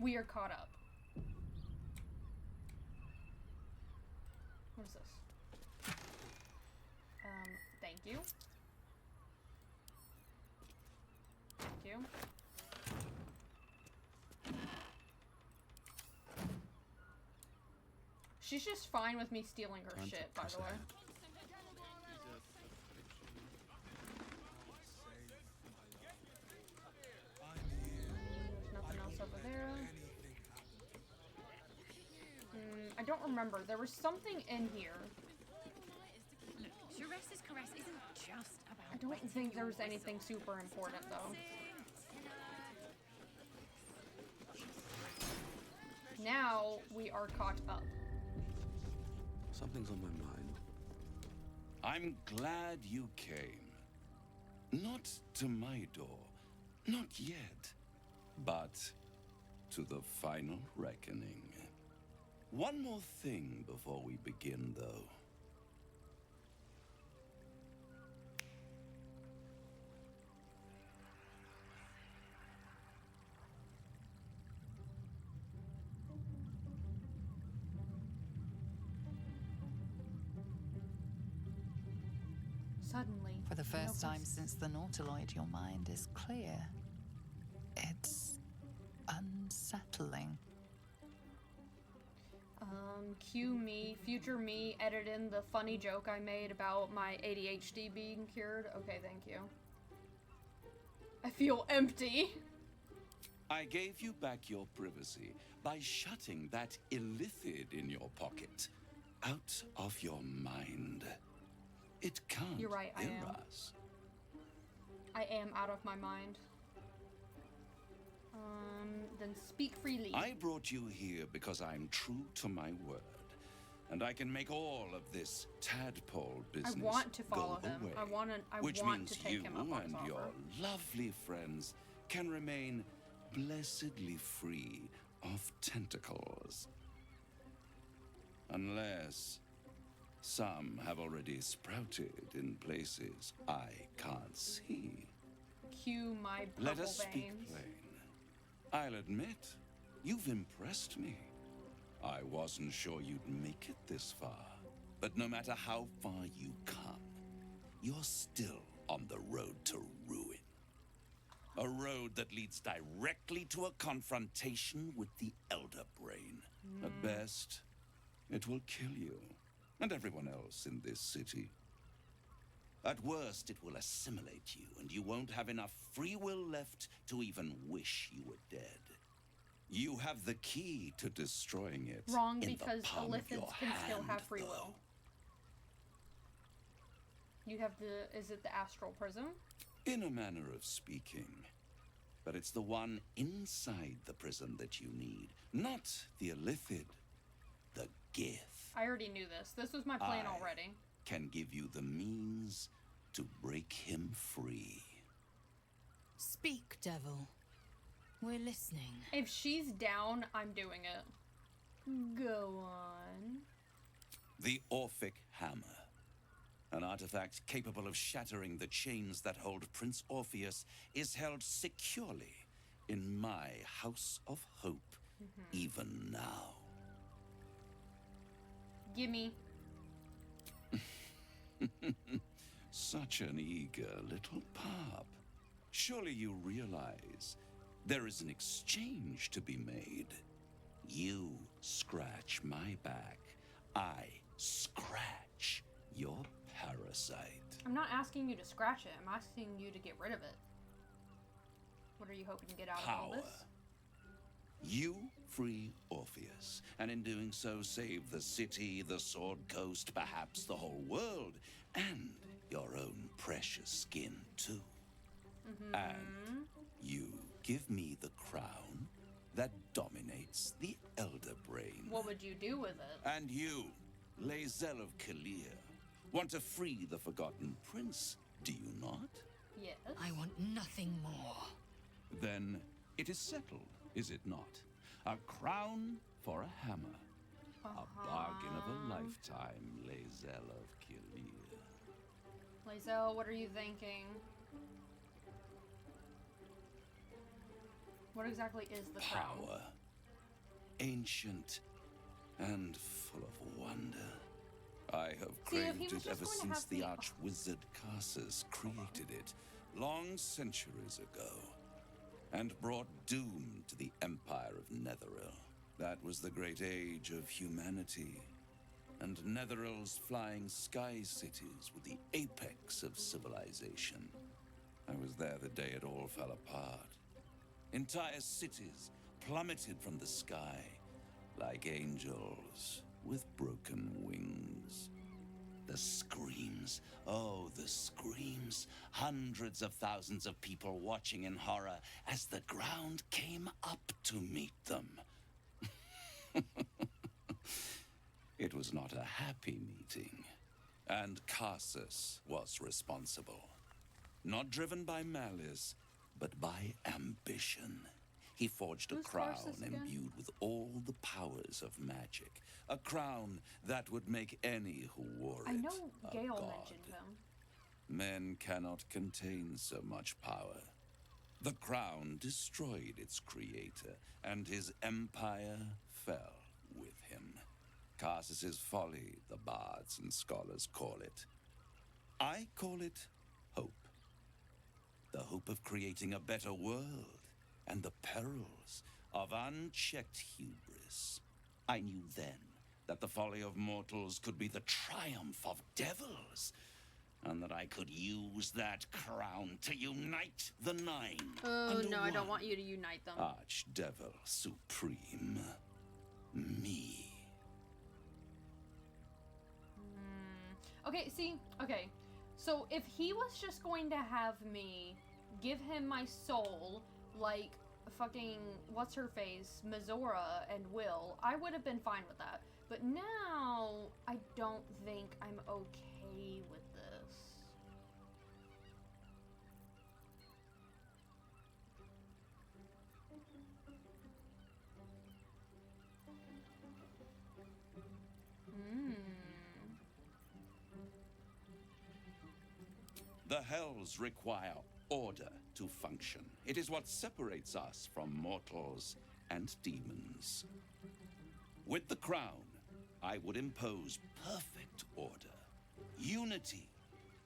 We are caught up. What is this? Thank you. Thank you. She's just fine with me stealing her shit, by the way. There's nothing else over there. I don't remember. There was something in here. Look, Shares's caress isn't just about. I don't think there was anything super important, though. Now we are caught up. Something's on my mind. I'm glad you came. Not to my door, not yet, but to the final reckoning. One more thing before we begin, though. Suddenly, For the first time since the Nautiloid, your mind is clear. It's unsettling. Cue me, future me, edit in the funny joke I made about my ADHD being cured. Okay, thank you. I feel empty. I gave you back your privacy by shutting that illithid in your pocket out of your mind. It can't You're right, I hear am. us. I am out of my mind. Then speak freely. I brought you here because I'm true to my word. And I can make all of this tadpole business I want to follow go him. away, I want which to means take you him up on his and your offer. lovely friends can remain blessedly free of tentacles. Unless some have already sprouted in places I can't see. Cue my purple Let us speak veins. plain. I'll admit, you've impressed me. I wasn't sure you'd make it this far. But no matter how far you come, you're still on the road to ruin. A road that leads directly to a confrontation with the Elder Brain. At best, it will kill you and everyone else in this city. At worst, it will assimilate you, and you won't have enough free will left to even wish you were dead. You have the key to destroying it. Wrong, in because the palm of illithids your can still hand, have free will. though. You have the, is it the astral prism? In a manner of speaking. But it's the one inside the prison that you need, not the illithid, the Gith. I already knew this. This was my plan already. Can give you the means to break him free. Speak, devil. We're listening. If she's down, I'm doing it. Go on. The Orphic Hammer. An artifact capable of shattering the chains that hold Prince Orpheus is held securely in my House of Hope, even now. Gimme. Such an eager little pup. Surely you realize there is an exchange to be made. You scratch my back, I scratch your parasite. I'm not asking you to scratch it. I'm asking you to get rid of it. What are you hoping to get out of all Power. this? You free Orpheus, and in doing so save the city, the Sword Coast, perhaps the whole world, and your own precious skin too. And you give me the crown that dominates the Elder Brain. What would you do with it? And you, lae'zel of Kalir, want to free the Forgotten Prince, do you not? Yes. I want nothing more. Then it is settled, is it not? A crown for a hammer. A bargain of a lifetime, lae'zel of Kalir. lae'zel, what are you thinking? What exactly is the crown? Power. ancient and full of wonder. I have See, if craved he was it just ever going to since have the me- arch-wizard Carsus created it, long centuries ago, and brought doom to the Empire of Netheril. That was the great age of humanity, and Netheril's flying sky cities were the apex of civilization. I was there the day it all fell apart. Entire cities plummeted from the sky like angels with broken wings. The screams, oh, the screams. Hundreds of thousands of people watching in horror as the ground came up to meet them. It was not a happy meeting, and Carsus was responsible. Not driven by malice, but by ambition. He forged a Who's crown Carsus again? imbued with all the powers of magic. A crown that would make any who wore it I know a Gale god. mentioned him. Men cannot contain so much power. The crown destroyed its creator, and his empire fell with him. Carsus's folly, the bards and scholars call it. I call it hope. The hope of creating a better world, and the perils of unchecked hubris. I knew then that the folly of mortals could be the triumph of devils, and that I could use that crown to unite the Nine. Oh, under no, I don't one want you to unite them. Archdevil Supreme. Me. Okay, see, okay. So if he was just going to have me give him my soul, like fucking what's her face, Mizora and Will, I would have been fine with that. But now I don't think I'm okay with this. The Hells require order to function. It is what separates us from mortals and demons. With the crown, I would impose perfect order, unity,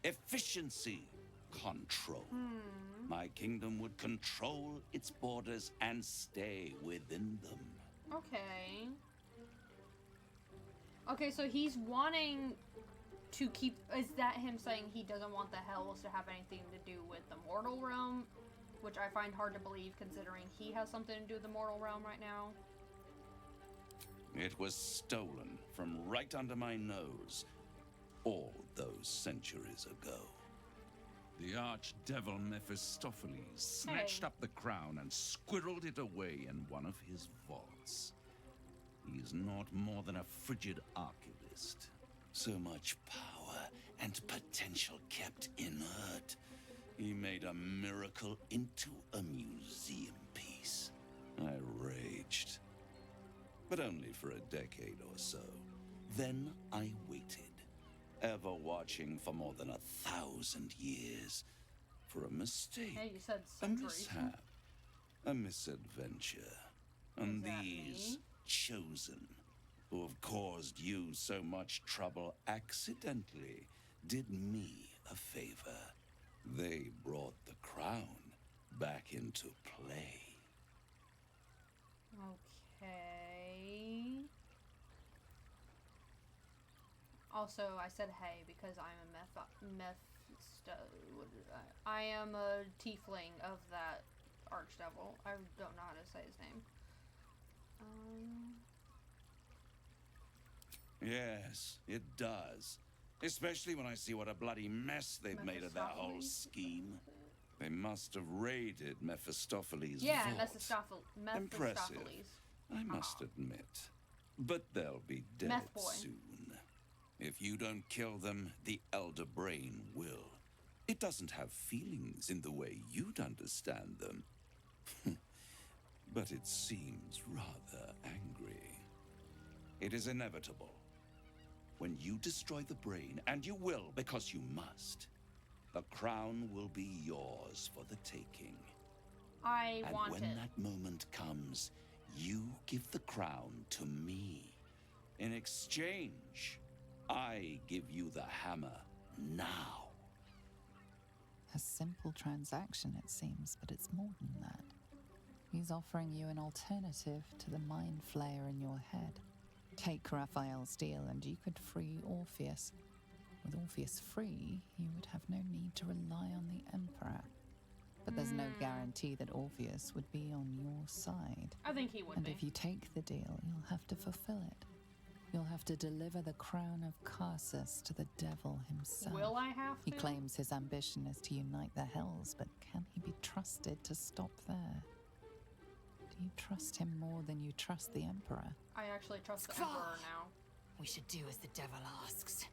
efficiency, control. My kingdom would control its borders and stay within them. Okay. Okay, so he's wanting to keep... Is that him saying he doesn't want the Hells to have anything to do with the mortal realm? Which I find hard to believe, considering he has something to do with the mortal realm right now. It was stolen from right under my nose all those centuries ago. The archdevil Mephistopheles snatched up the crown and squirreled it away in one of his vaults. He is not more than a frigid archivist. So much power and potential kept inert. He made a miracle into a museum piece. I raged. But only for a decade or so. Then I waited, ever watching for more than 1,000 years. For a mistake, Hey, you said a centuries. mishap, a misadventure. And Is that these me? chosen, who have caused you so much trouble accidentally, did me a favor. They brought the crown back into play. Okay. Also, I said hey because I'm a I am a tiefling of that archdevil. I don't know how to say his name. Yes, it does. Especially when I see what a bloody mess they've made of that whole Mephistopheles? scheme. They must have raided Mephistopheles' Yeah, vault. Impressive, Mephistopheles. I must admit. But they'll be dead Meth boy. soon. If you don't kill them, the Elder Brain will. It doesn't have feelings in the way you'd understand them. But it seems rather angry. It is inevitable. When you destroy the brain, and you will because you must, the crown will be yours for the taking. I And want when it. that moment comes, You give the crown to me. In exchange, I give you the hammer now. A simple transaction, it seems, but it's more than that. He's offering you an alternative to the mind flayer in your head. Take Raphael's deal and you could free Orpheus. With Orpheus free, you would have no need to rely on the Emperor. But there's no guarantee that Orpheus would be on your side. I think he would And be. if you take the deal, you'll have to fulfill it. You'll have to deliver the crown of Carsus to the devil himself. Will I have He to? claims his ambition is to unite the Hells, but can he be trusted to stop there? Do you trust him more than you trust the Emperor? I actually trust the Squall! Emperor now. We should do as the devil asks.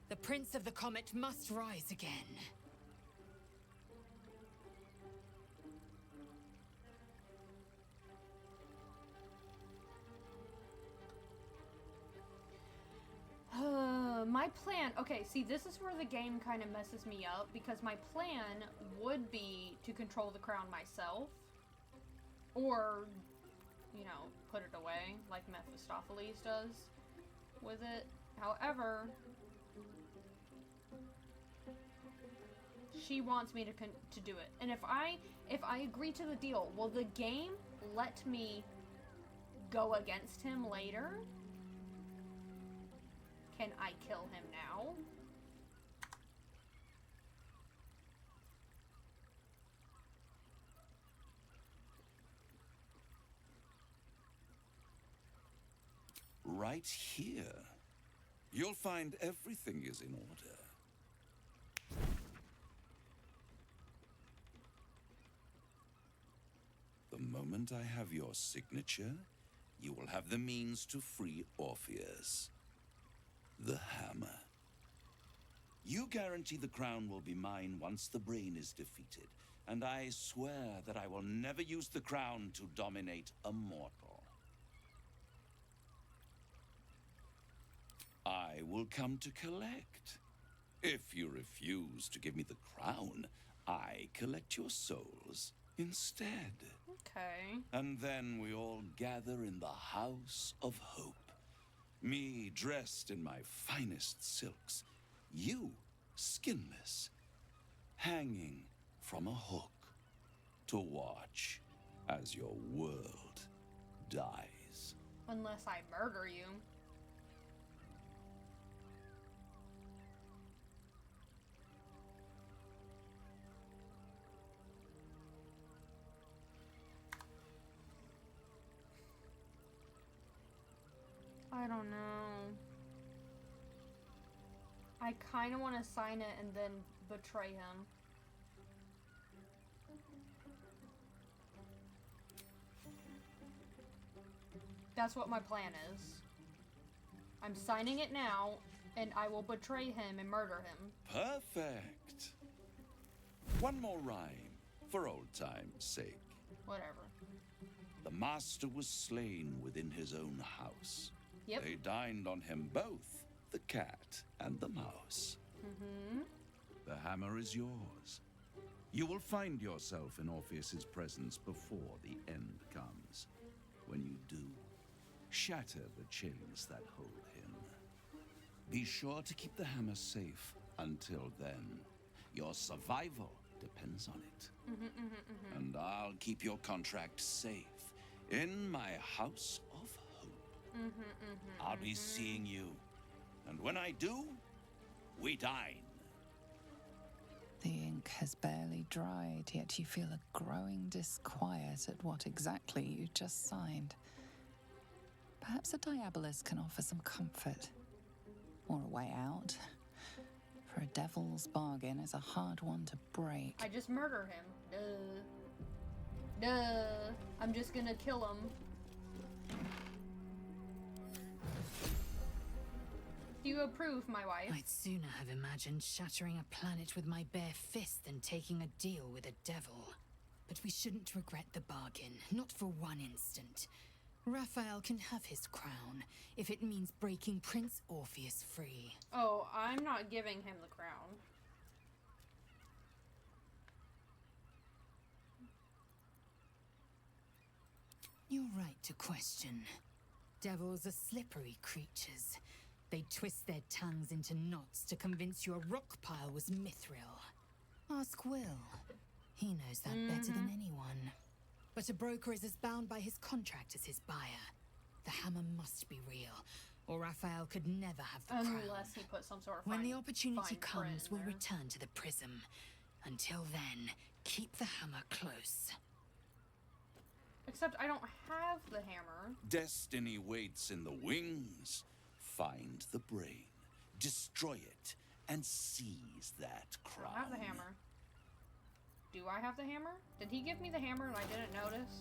The Prince of the Comet must rise again. My plan, okay, see, this is where the game kind of messes me up, because my plan would be to control the crown myself, or, you know, put it away, like Mephistopheles does with it. However, she wants me to do it, and if I agree to the deal, will the game let me go against him later? Can I kill him now? Right here. You'll find everything is in order. The moment I have your signature, you will have the means to free Orpheus. The hammer. You guarantee the crown will be mine once the brain is defeated, and I swear that I will never use the crown to dominate a mortal. I will come to collect. If you refuse to give me the crown, I collect your souls instead. Okay. And then we all gather in the House of Hope. Me dressed in my finest silks, you skinless, hanging from a hook to watch as your world dies. Unless I murder you. I don't know. I kind of want to sign it and then betray him. That's what my plan is. I'm signing it now, and I will betray him and murder him. Perfect. One more rhyme, for old time's sake. Whatever. The master was slain within his own house. Yep. They dined on him both, the cat and the mouse. Mm-hmm. The hammer is yours. You will find yourself in Orpheus's presence before the end comes. When you do, shatter the chains that hold him. Be sure to keep the hammer safe until then. Your survival depends on it. And I'll keep your contract safe in my House of Hope. I'll be seeing you. And when I do, we dine. The ink has barely dried, yet you feel a growing disquiet at what exactly you just signed. Perhaps a diabolist can offer some comfort. Or a way out. For a devil's bargain is a hard one to break. I just murder him. Duh. I'm just gonna kill him. Do you approve, my wife? I'd sooner have imagined shattering a planet with my bare fist than taking a deal with a devil. But we shouldn't regret the bargain, not for one instant. Raphael can have his crown, if it means breaking Prince Orpheus free. Oh, I'm not giving him the crown. You're right. right to question. Devils are slippery creatures. They twist their tongues into knots to convince you a rock pile was mithril. Ask Will. He knows that better than anyone. But a broker is as bound by his contract as his buyer. The hammer must be real, or Raphael could never have the crown. Unless he put some sort of When the opportunity fine print comes, in we'll there. return to the prism. Until then, keep the hammer close. Except I don't have the hammer. Destiny waits in the wings. Find the brain, destroy it, and seize that I crown. don't have the hammer. Do I have the hammer? Did he give me the hammer and I didn't notice?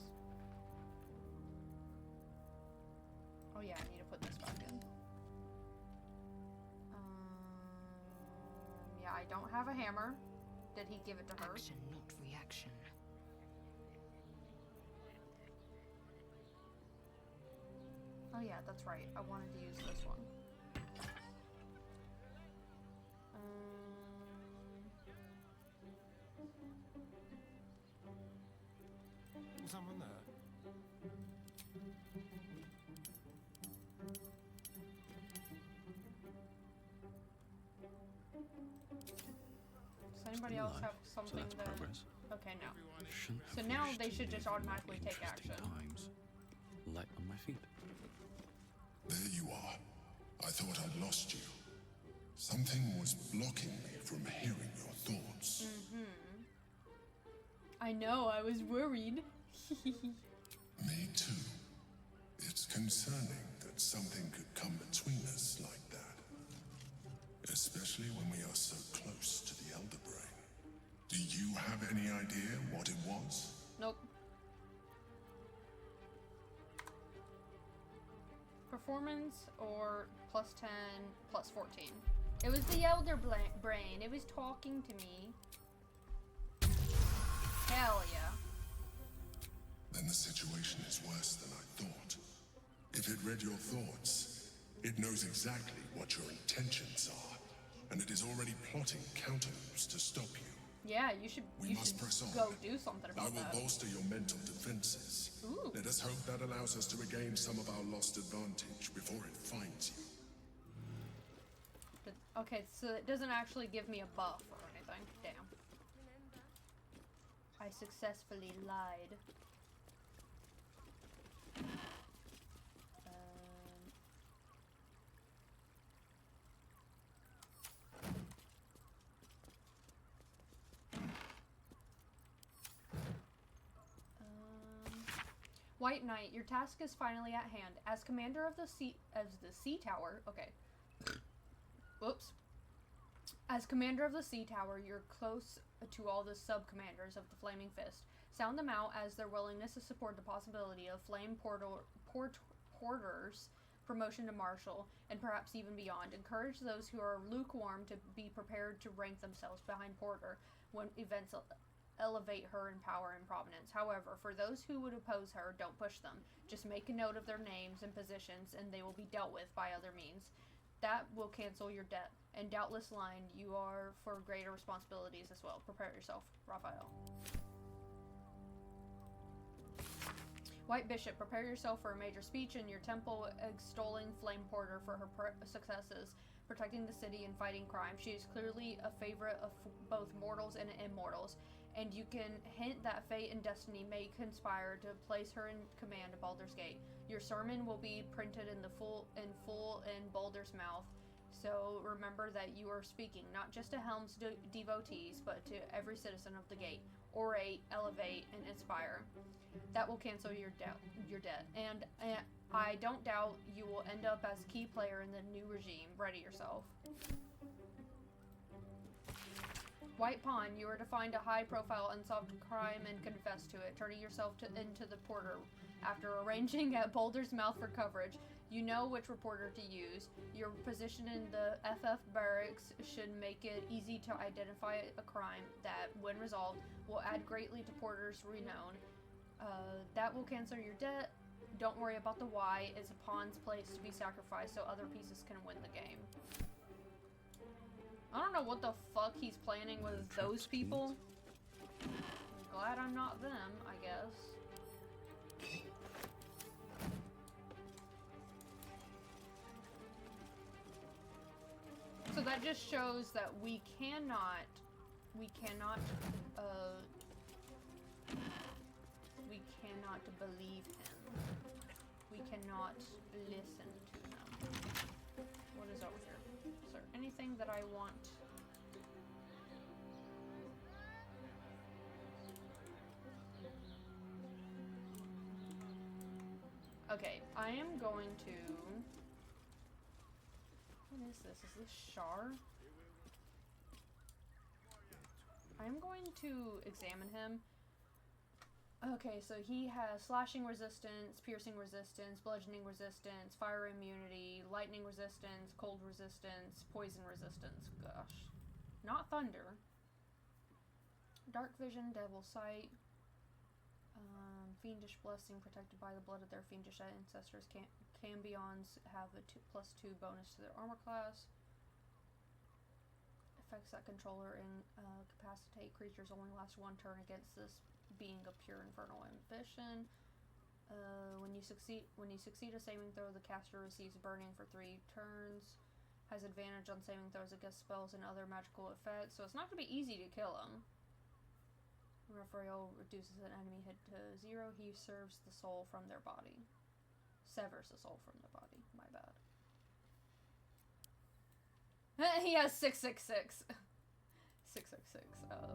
Oh yeah, I need to put this back in. Yeah, I don't have a hammer. Did he give it to her? Action, not reaction. Oh yeah, that's right. I wanted to use this one. Someone there. Does anybody else have something that's that... progress. Okay, no. Shouldn't So have now wished they to should just live in automatically take interesting action. Times. Light on my feet. There you are. I thought I'd lost you. Something was blocking me from hearing your thoughts. I know, I was worried. Me too. It's concerning that something could come between us like that. Especially when we are so close to the Elder Brain. Do you have any idea what it was? Nope. Performance or plus 10, plus 14. It was the Elder Brain. It was talking to me. Hell yeah. Then the situation is worse than I thought. If it read your thoughts, it knows exactly what your intentions are, and it is already plotting counter moves to stop you. Yeah, you should, We must press on. go do something I about will that. bolster your mental defenses. Ooh. Let us hope that allows us to regain some of our lost advantage before it finds you. Okay, so it doesn't actually give me a buff or anything. Damn. I successfully lied. White Knight, your task is finally at hand. As commander of the sea tower, okay. Whoops. As commander of the sea tower, you're close to all the sub-commanders of the Flaming Fist. Sound them out as their willingness to support the possibility of Flame Porter's promotion to Marshal, and perhaps even beyond. Encourage those who are lukewarm to be prepared to rank themselves behind Porter when events elevate her in power and prominence. However, for those who would oppose her, don't push them. Just make a note of their names and positions, and they will be dealt with by other means. That will cancel your debt. And doubtless line, you are for greater responsibilities as well. Prepare yourself, Raphael. White Bishop, prepare yourself for a major speech in your temple extolling Flame Porter for her successes, protecting the city and fighting crime. She is clearly a favorite of both mortals and immortals, and you can hint that fate and destiny may conspire to place her in command of Baldur's Gate. Your sermon will be printed in full in Baldur's mouth, so remember that you are speaking not just to Helm's devotees, but to every citizen of the Gate. Orate, elevate, and inspire. That will cancel your debt. And I don't doubt you will end up as a key player in the new regime. Ready yourself. White Pawn, you are to find a high-profile unsolved crime and confess to it, turning yourself into the porter. After arranging at Boulder's Mouth for coverage, you know which reporter to use. Your position in the FF barracks should make it easy to identify a crime that, when resolved, will add greatly to Porter's renown. That will cancel your debt. Don't worry about the why. It's a pawn's place to be sacrificed so other pieces can win the game. I don't know what the fuck he's planning with those people. I'm glad I'm not them, I guess. just shows that we cannot believe him. We cannot listen to him. What is over here? Is there anything that I want? Okay, I am going to... What is this? Is this Shar? I am going to examine him. Okay, so he has slashing resistance, piercing resistance, bludgeoning resistance, fire immunity, lightning resistance, cold resistance, poison resistance. Gosh. Not thunder. Dark vision, devil sight. Fiendish blessing, protected by the blood of their fiendish ancestors. Cambions have a +2 bonus to their armor class. Effects that control or incapacitate creatures only last 1 turn against this being of pure infernal ambition. When you succeed a saving throw, the caster receives burning for 3 turns. Has advantage on saving throws against spells and other magical effects, so it's not going to be easy to kill him. Raphael reduces an enemy hit to 0. He serves the soul from their body. Severs the soul from their body. My bad. He has 666. 666.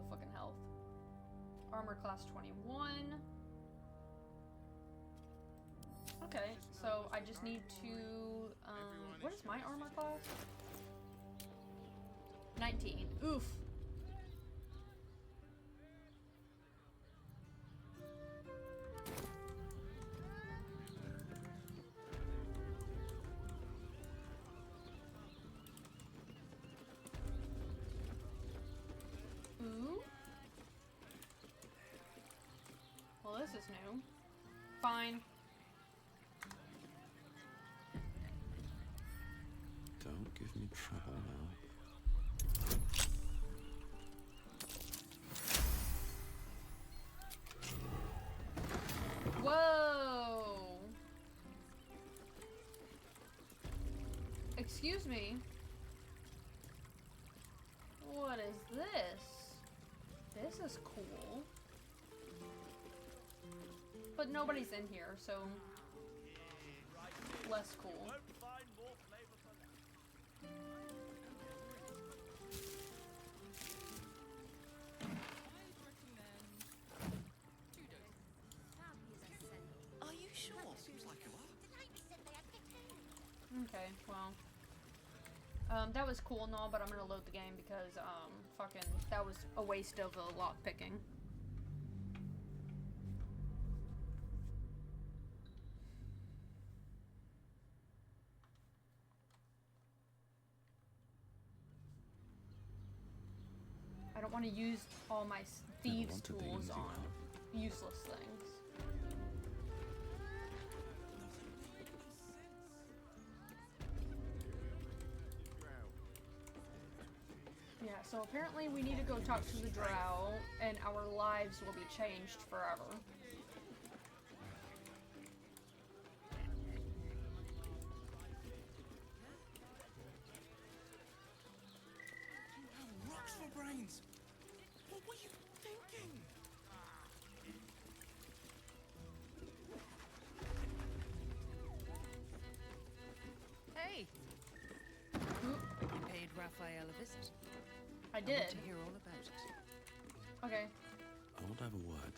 Fucking health. Armor class 21. Okay, so I just need to, what is my armor class? 19. Oof. Ooh. Well, this is new. Fine. Don't give me trouble now. Whoa! Excuse me. What is this? This is cool. But nobody's in here, so less cool. Are you sure? Seems like you are. Okay, well. That was cool and all, but I'm gonna load the game because, fucking, that was a waste of lock picking. I don't want to use all my thieves' tools on useless things. Yeah, so apparently we need to go talk to the drow, and our lives will be changed forever. Rocks for brains. What were you thinking? Hey, Oop, you paid Raphael a visit. I I did. want to hear all about it. Okay. I want to have a word.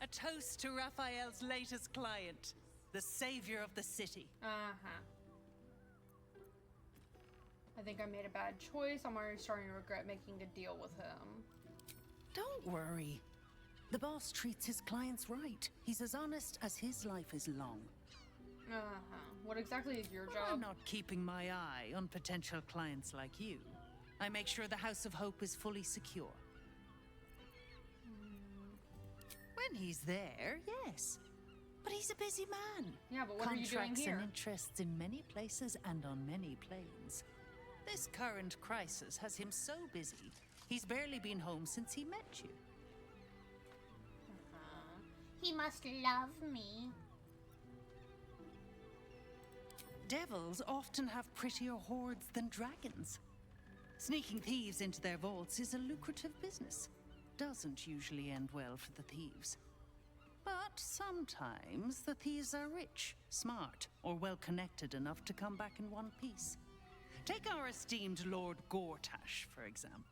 A toast to Raphael's latest client, the savior of the city. Uh-huh. I think I made a bad choice. I'm already starting to regret making a deal with him. Don't worry. The boss treats his clients right. He's as honest as his life is long. Uh-huh. What exactly is your I'm job? not keeping my eye on potential clients like you. I make sure the House of Hope is fully secure. When he's there, yes. But he's a busy man. Yeah, but what are you doing Contracts here? and interests in many places and on many planes. This current crisis has him so busy, he's barely been home since he met you. He must love me. devils often have prettier hordes than dragons. Sneaking thieves into their vaults is a lucrative business. Doesn't usually end well for the thieves. But sometimes the thieves are rich, smart, or well-connected enough to come back in one piece. Take our esteemed Lord Gortash, for example.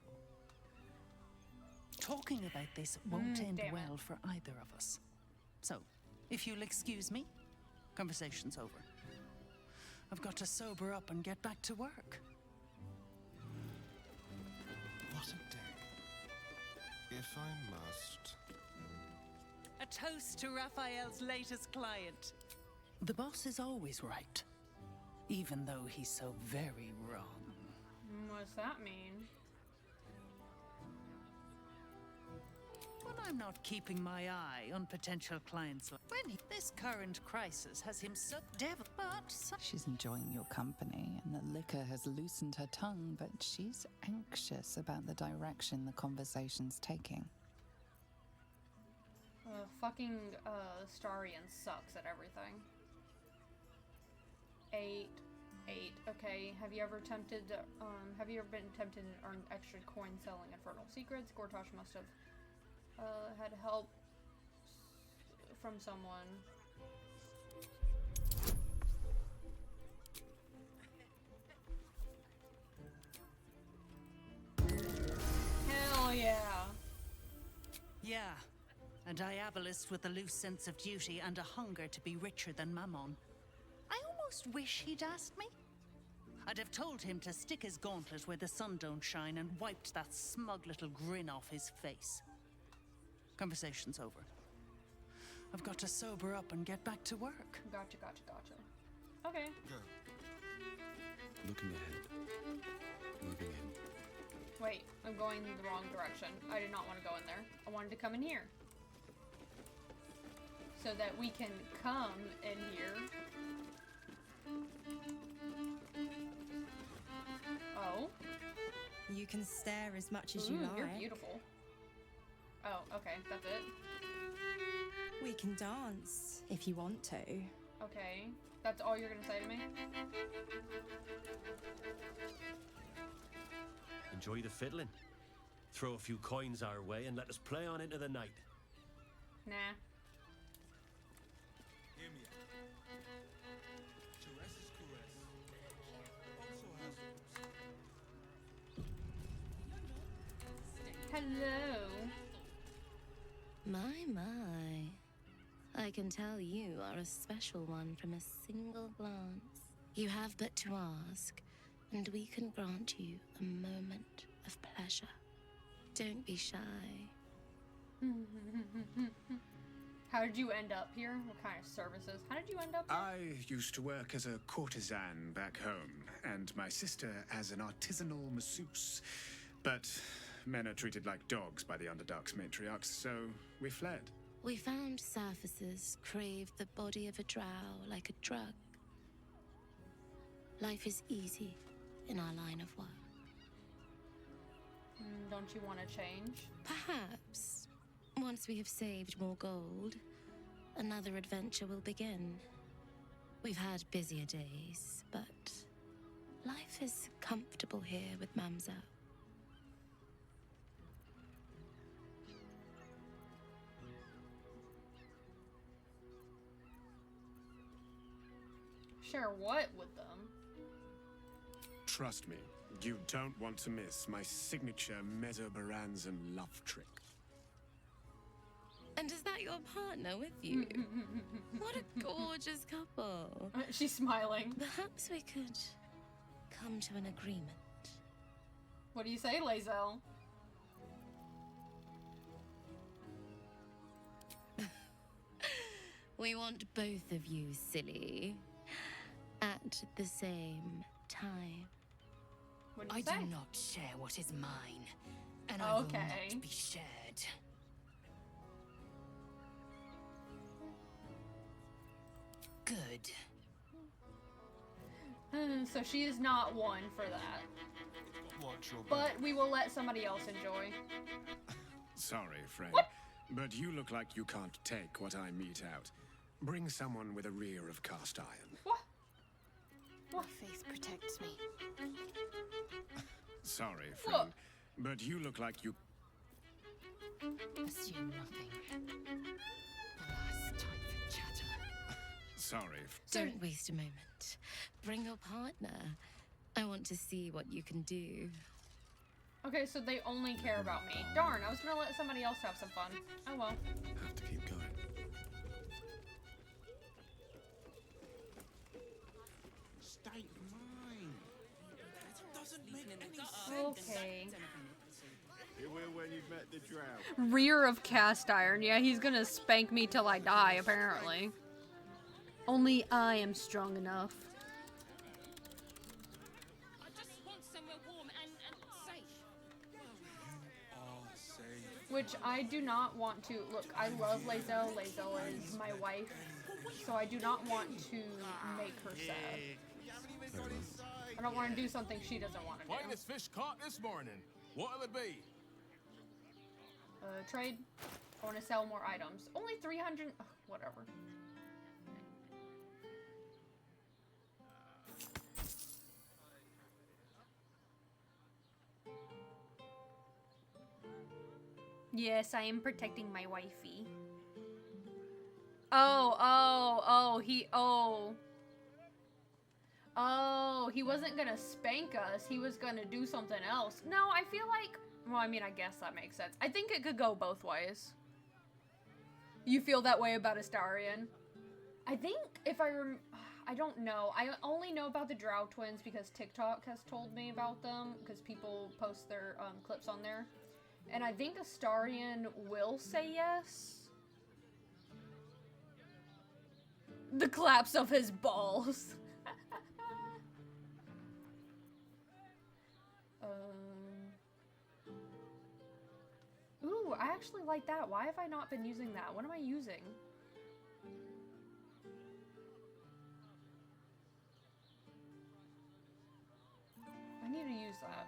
Talking about this won't end well for either of us. So, if you'll excuse me, conversation's over. I've got to sober up and get back to work. What a day. If I must. A toast to Raphael's latest client. The boss is always right, even though he's so very wrong. What's that mean? When I'm not keeping my eye on potential clients, this current crisis has him so She's enjoying your company, and the liquor has loosened her tongue, but she's anxious about the direction the conversation's taking. Fucking Starian sucks at everything. 8. Okay, have you ever been tempted to earn extra coins selling infernal secrets? Gortash must have had help from someone. Hell yeah. Yeah, a diabolist with a loose sense of duty and a hunger to be richer than Mammon. I almost wish he'd asked me. I'd have told him to stick his gauntlet where the sun don't shine and wiped that smug little grin off his face. Conversation's over. I've got to sober up and get back to work. Gotcha. Okay. Go. Looking ahead. Moving in. Wait, I'm going in the wrong direction. I did not want to go in there. I wanted to come in here. So that we can come in here. Oh. You can stare as much as you like. You're beautiful. Oh, okay, that's it. We can dance if you want to. Okay, that's all you're gonna say to me? Enjoy the fiddling. Throw a few coins our way and let us play on into the night. Nah. Hear me out. Caress is caress. Also has rules. Hello. My. I can tell you are a special one from a single glance. You have but to ask, and we can grant you a moment of pleasure. Don't be shy. How did you end up here? What kind of services? How did you end up here? I used to work as a courtesan back home, and my sister as an artisanal masseuse. But men are treated like dogs by the Underdark's matriarchs, so we fled. We found surfacers crave the body of a drow like a drug. Life is easy in our line of work. Don't you want to change? Perhaps. Once we have saved more gold, another adventure will begin. We've had busier days, but life is comfortable here with Mamselle. Share what with them? Trust me, you don't want to miss my signature Mesobaranzan love trick. And is that your partner with you? What a gorgeous couple. She's smiling. Perhaps we could come to an agreement. What do you say, lae'zel? We want both of you, silly, at the same time. What do you I say? do not share what is mine, and I will not be shared. Good. So she is not one for that. Watch your But we will let somebody else enjoy. Sorry, friend, What? but you look like you can't take what I mete out. Bring someone with a rear of cast iron. What? My face protects me. Sorry, What? friend, but you look like you... Assume nothing. Alas, time for chatter. Sorry. Don't waste a moment. Bring your partner. I want to see what you can do. Okay, so they only care about me. Darn, I was gonna let somebody else have some fun. Oh well. Have to keep going. State of mind. That doesn't make any sense. Okay. You will when you've met the drow. Rear of cast iron. Yeah, he's gonna spank me till I die, apparently. Only I am strong enough. I just want somewhere warm and safe. Oh, safe. Which I do not want to. Look, I love lae'zel. Lae'zel is my wife. So I do not want to make her sad. I don't want to do something she doesn't want to do. Finest fish caught this morning. What'll it be? Trade. I want to sell more items. Only 300. Ugh, whatever. Yes, I am protecting my wifey. Oh, he wasn't gonna spank us. He was gonna do something else. No, I feel like, well, I mean, I guess that makes sense. I think it could go both ways. You feel that way about Astarion? I think if I don't know. I only know about the Drow twins because TikTok has told me about them because people post their clips on there. And I think Astarion will say yes. The claps of his balls. Ooh, I actually like that. Why have I not been using that? What am I using? I need to use that.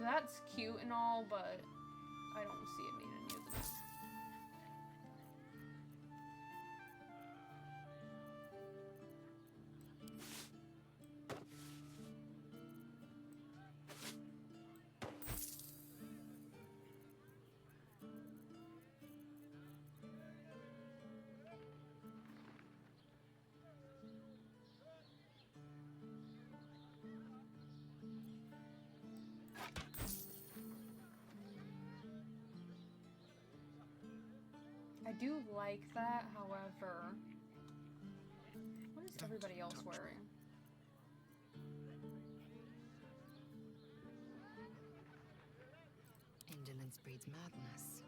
That's cute and all, but I don't see it needing to use it. I do like that, however, what is everybody else wearing? Indolence breeds madness.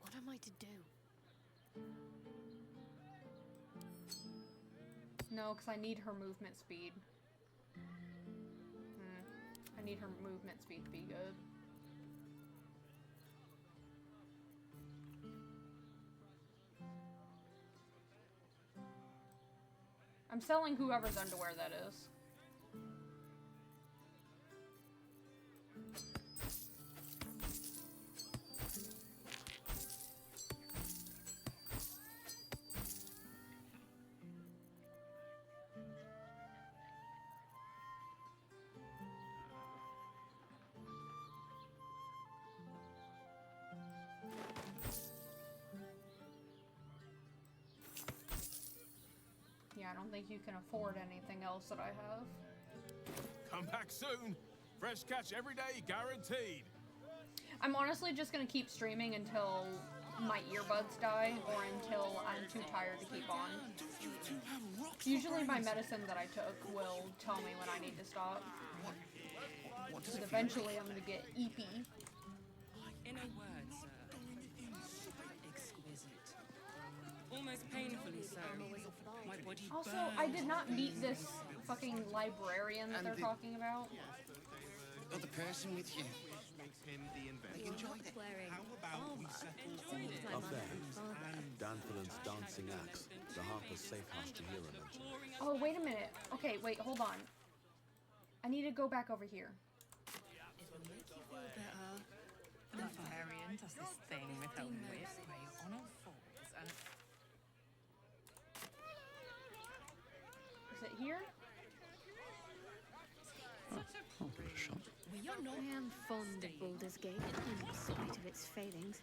What am I to do? No, because I need her movement speed. I need her movement speed to be good. I'm selling whoever's underwear that is. Yeah, I don't think you can afford anything else that I have. Come back soon. Fresh catch every day, guaranteed. I'm honestly just gonna keep streaming until my earbuds die or until I'm too tired to keep on. Usually my medicine that I took will tell me when I need to stop. Because eventually I'm gonna get eepy. In a word, sir. Exquisite. Almost painfully so. My body Also, I did not meet this fucking librarian that they're talking about. Other person with you. wearing How about we settle all Up there, Danthorn's dancing axe. The Harper's safe house Jahira mentioned. Oh, wait a minute. Okay, wait, hold on. I need to go back over here. It will make you feel better. The librarian does this thing with her whip where you on all fours and... Is it here? I'll give it a shot. I am fond of Baldur's Gate, in spite of its failings.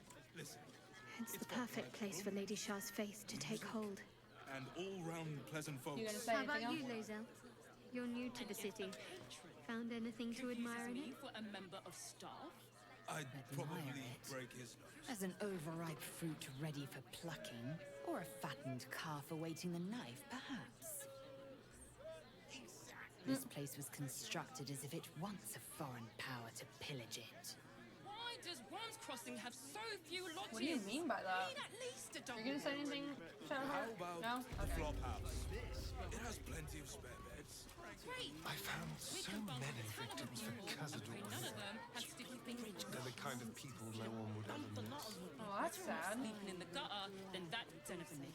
It's the perfect place for Lady Shah's faith to take hold. And all-round pleasant folks. You gonna say How about anything you, else? lae'zel? You're new to the city. Found anything to admire in it? For a member of staff? I'd probably it. break his nose. As an overripe fruit ready for plucking, or a fattened calf awaiting the knife, perhaps. This place was constructed as if it wants a foreign power to pillage it. Why does Worm's Crossing have so few lodges? What do you mean by that? We need at least a double. You're gonna say anything, How Shadowheart? about No? the Okay. flop house? It has plenty of spare beds. Great. I found so many victims for Cazador. None of them had sticky fingers. They're the kind of people no one would ever miss. Oh, that's sad. Sleeping in the gutter, then that definitely.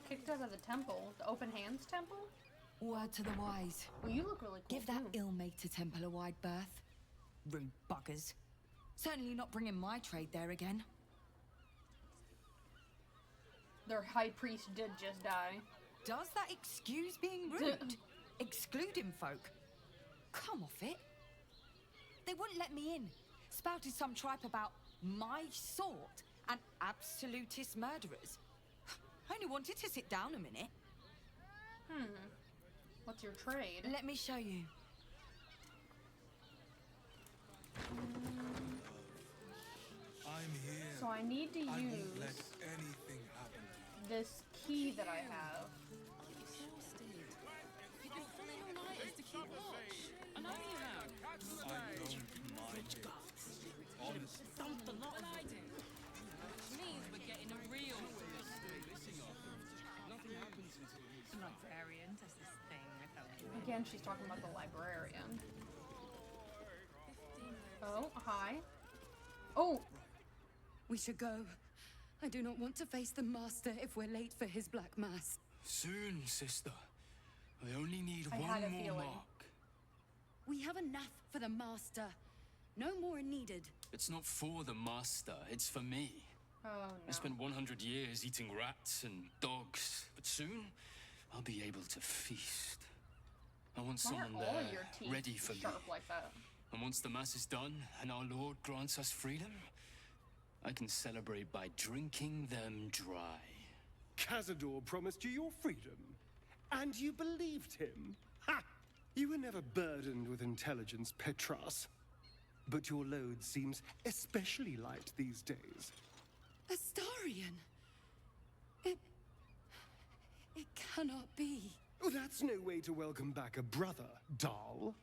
Kicked out of the temple. The open hands temple? Word to the wise. Well, you look really cool. Give that too. ill-mater temple a wide berth. Rude buggers. Certainly not bringing my trade there again. Their high priest did just die. Does that excuse being rude? Excluding folk? Come off it. They wouldn't let me in. Spouted some tripe about my sort and absolutist murderers. I only wanted to sit down a minute. What's your trade? Let me show you. I'm here. So I need to I use won't let anything happen to you. this key that I have. You've been pulling all-nighters to keep watch. I know you have. I don't mind it. Honestly. Dumped a lot than I do. Which means we're getting a real. The librarian does this thing with her whip. Again, she's talking about the librarian. Oh, hi. Oh! We should go. I do not want to face the Master if we're late for his Black Mass. Soon, sister. I only need I one had a more feeling. mark. We have enough for the Master. No more are needed. It's not for the master, it's for me. Oh, no. I spent 100 years eating rats and dogs, but soon I'll be able to feast. I want Why are someone all there your teeth ready for me. sharp like that? And once the mass is done and our Lord grants us freedom, I can celebrate by drinking them dry. Cazador promised you your freedom, and you believed him. Ha! You were never burdened with intelligence, Petras. But your load seems especially light these days. Astarion! It cannot be. Oh, that's no way to welcome back a brother, doll.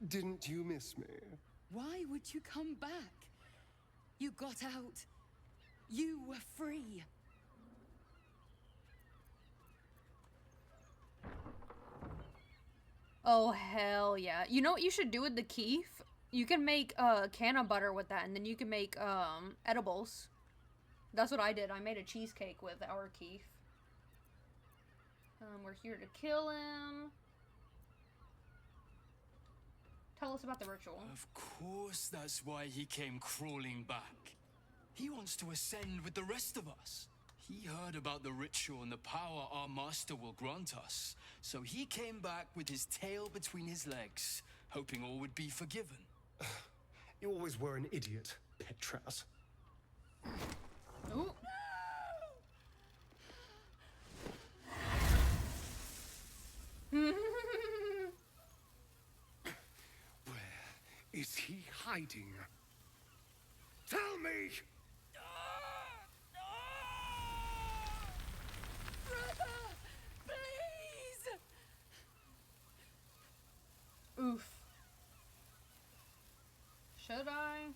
Didn't you miss me? Why would you come back? You got out. You were free. Oh, hell yeah. You know what you should do with the keef? You can make canna butter with that, and then you can make edibles. That's what I did. I made a cheesecake with our keef. We're here to kill him. Tell us about the ritual. Of course, that's why he came crawling back. He wants to ascend with the rest of us. He heard about the ritual and the power our master will grant us. So he came back with his tail between his legs, hoping all would be forgiven. You always were an idiot, Petras. Ooh. Where is he hiding? Tell me! Brother! Please! Oof. Should I?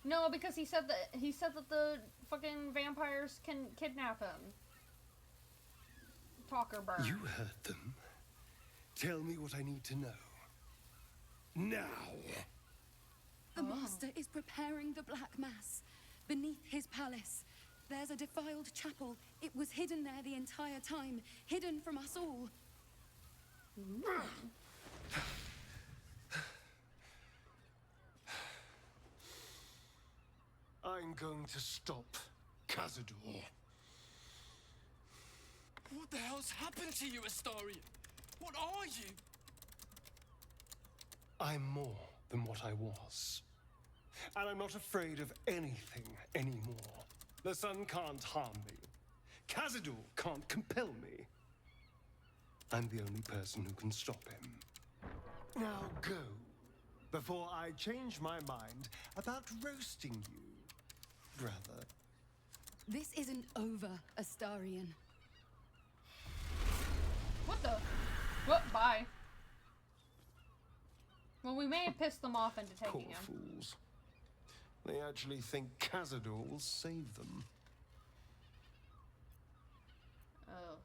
No, because he said that the fucking vampires can kidnap him. Talk or burn. You heard them. Tell me what I need to know. Now! The Master is preparing the Black Mass beneath his palace. There's a defiled chapel. It was hidden there the entire time, hidden from us all. I'm going to stop Cazador. What the hell's happened to you, Astarion? What are you? I'm more than what I was. And I'm not afraid of anything anymore. The sun can't harm me. Cazador can't compel me. I'm the only person who can stop him. Now go, before I change my mind about roasting you, brother. This isn't over, Astarion. What the? What? Bye. Well, we may have pissed them off into taking Poor him. fools. They actually think Cazador will save them. Oh.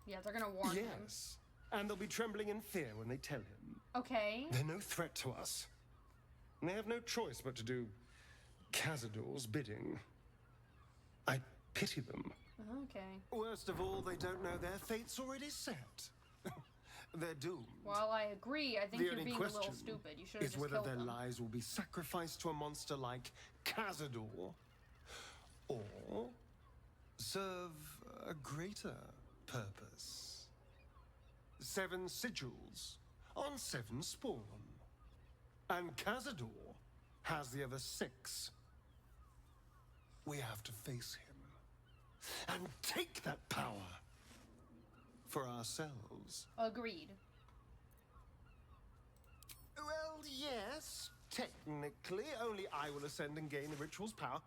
Yeah, they're gonna warn him. Yes. And they'll be trembling in fear when they tell him. Okay. They're no threat to us. And they have no choice but to do Cazador's bidding. I pity them. Okay. Worst of all, they don't know their fate's already set. They're doomed. While I agree, I think The you're only being a little question stupid. You should have is just whether killed their them. lives will be sacrificed to a monster like Cazador, or serve a greater purpose. 7 sigils on 7 spawn. And Cazador has the other 6. We have to face him and take that power for ourselves. Agreed. Well, yes, technically, only I will ascend and gain the ritual's power.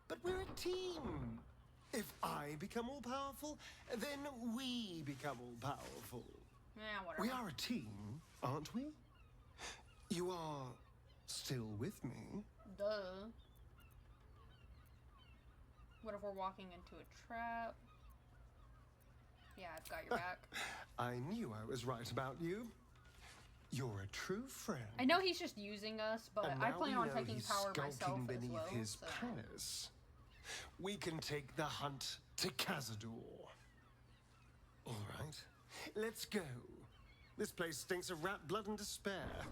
But we're a team. If I become all powerful, then we become all powerful. Yeah, whatever. We are a team, aren't we? You are still with me? Duh. What if we're walking into a trap? Yeah, I've got your back. I knew I was right about you. You're a true friend. I know he's just using us, but And I now plan we on know taking he's power myself skulking as beneath well. his So. palace. We can take the hunt to Cazador. All right, let's go. This place stinks of rat blood and despair.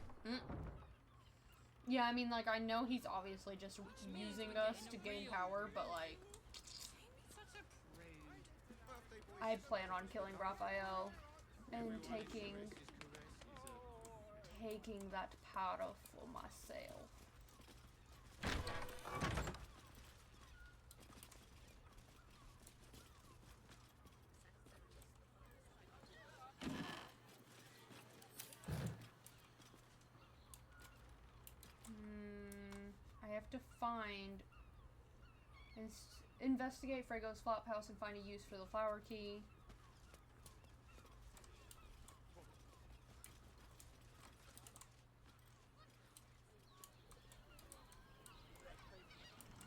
Yeah, I mean, like, I know he's obviously just using us to gain power, but, like, I plan on killing Raphael and taking that power for myself. I have to find and investigate Frego's flop house and find a use for the flower key.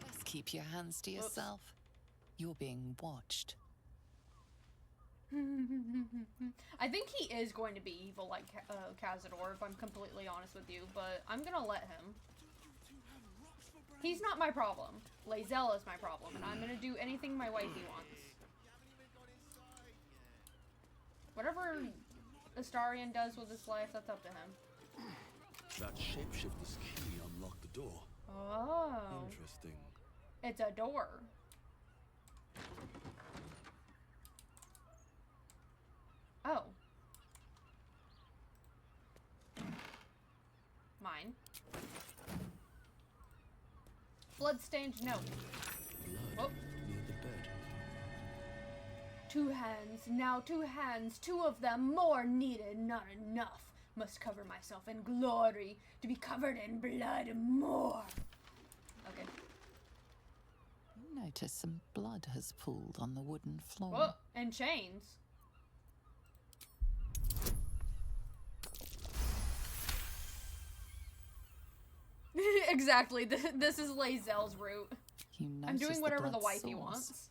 Best keep your hands to yourself. You're being watched. I think he is going to be evil like Cazador, if I'm completely honest with you, but I'm gonna let him. He's not my problem. lae'zel is my problem, and I'm gonna do anything my wifey wants. Whatever Astarion does with his life, that's up to him. That shapeshifter's key unlocked the door. Oh. Interesting. It's a door. Oh. Mine. Bloodstained note. Blood near the bed. 2 hands, now 2 hands, 2 of them more needed, not enough. Must cover myself in glory, to be covered in blood more. Okay. You notice some blood has pooled on the wooden floor. Oh, and chains. Exactly, this is lae'zel's route. You I'm doing notice whatever the blood wifey source. wants.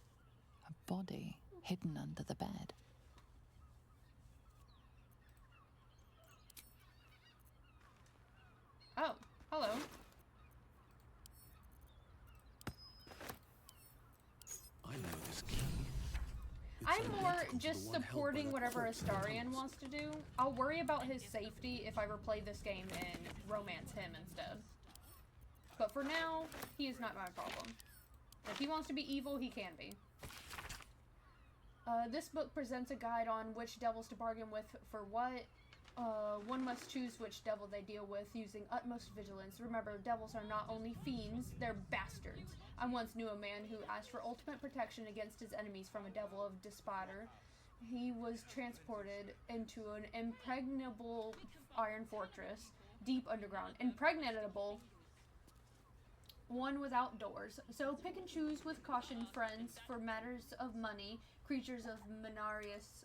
A body hidden under the bed. Oh, hello. I'm more just supporting whatever Astarion wants to do. I'll worry about his safety if I ever play this game and romance him instead. But for now, he is not my problem. If he wants to be evil, he can be. This book presents a guide on which devils to bargain with for what. One must choose which devil they deal with using utmost vigilance. Remember, devils are not only fiends, they're bastards. I once knew a man who asked for ultimate protection against his enemies from a devil of Despater. He was transported into an impregnable iron fortress, deep underground. Impregnable? One without doors. So pick and choose with caution, friends. For matters of money, creatures of Minaris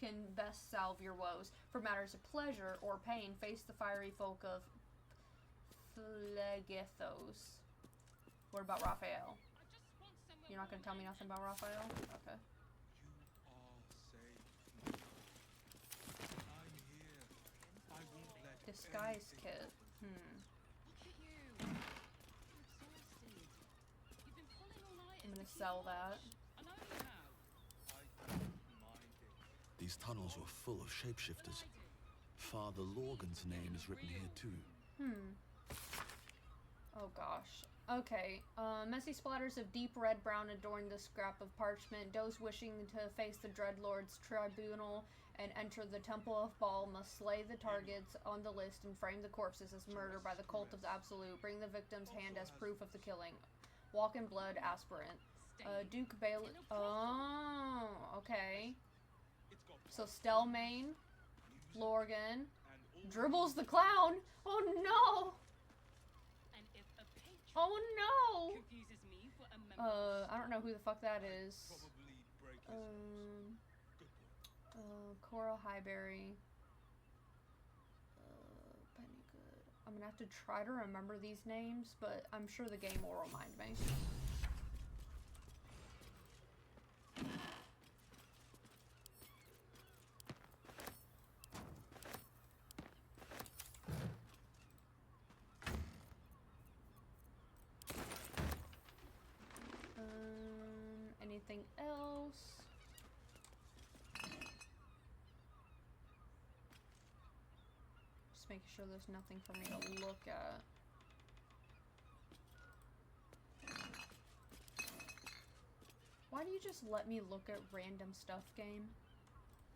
can best salve your woes. For matters of pleasure or pain, face the fiery folk of Phlegethos. What about Raphael? You're not gonna tell me nothing about Raphael? Okay. Disguise kit. I'm gonna sell that. These tunnels were full of shapeshifters. Father Lorgan's name is written here too. Oh gosh. Okay. Messy splatters of deep red-brown adorn the scrap of parchment. Those wishing to face the Dreadlord's tribunal and enter the Temple of Baal must slay the targets on the list and frame the corpses as murder by the cult of the Absolute. Bring the victim's hand as proof of the killing. Walk in blood aspirant. Duke Bailey. Oh, okay. So Stelmane, Lorgan, Dribbles the clown. Oh no! Oh no! I don't know who the fuck that is. Coral Highberry. Pennygood. I'm gonna have to try to remember these names, but I'm sure the game will remind me. Anything else? Just making sure there's nothing for me to look at. Why do you just let me look at random stuff, game?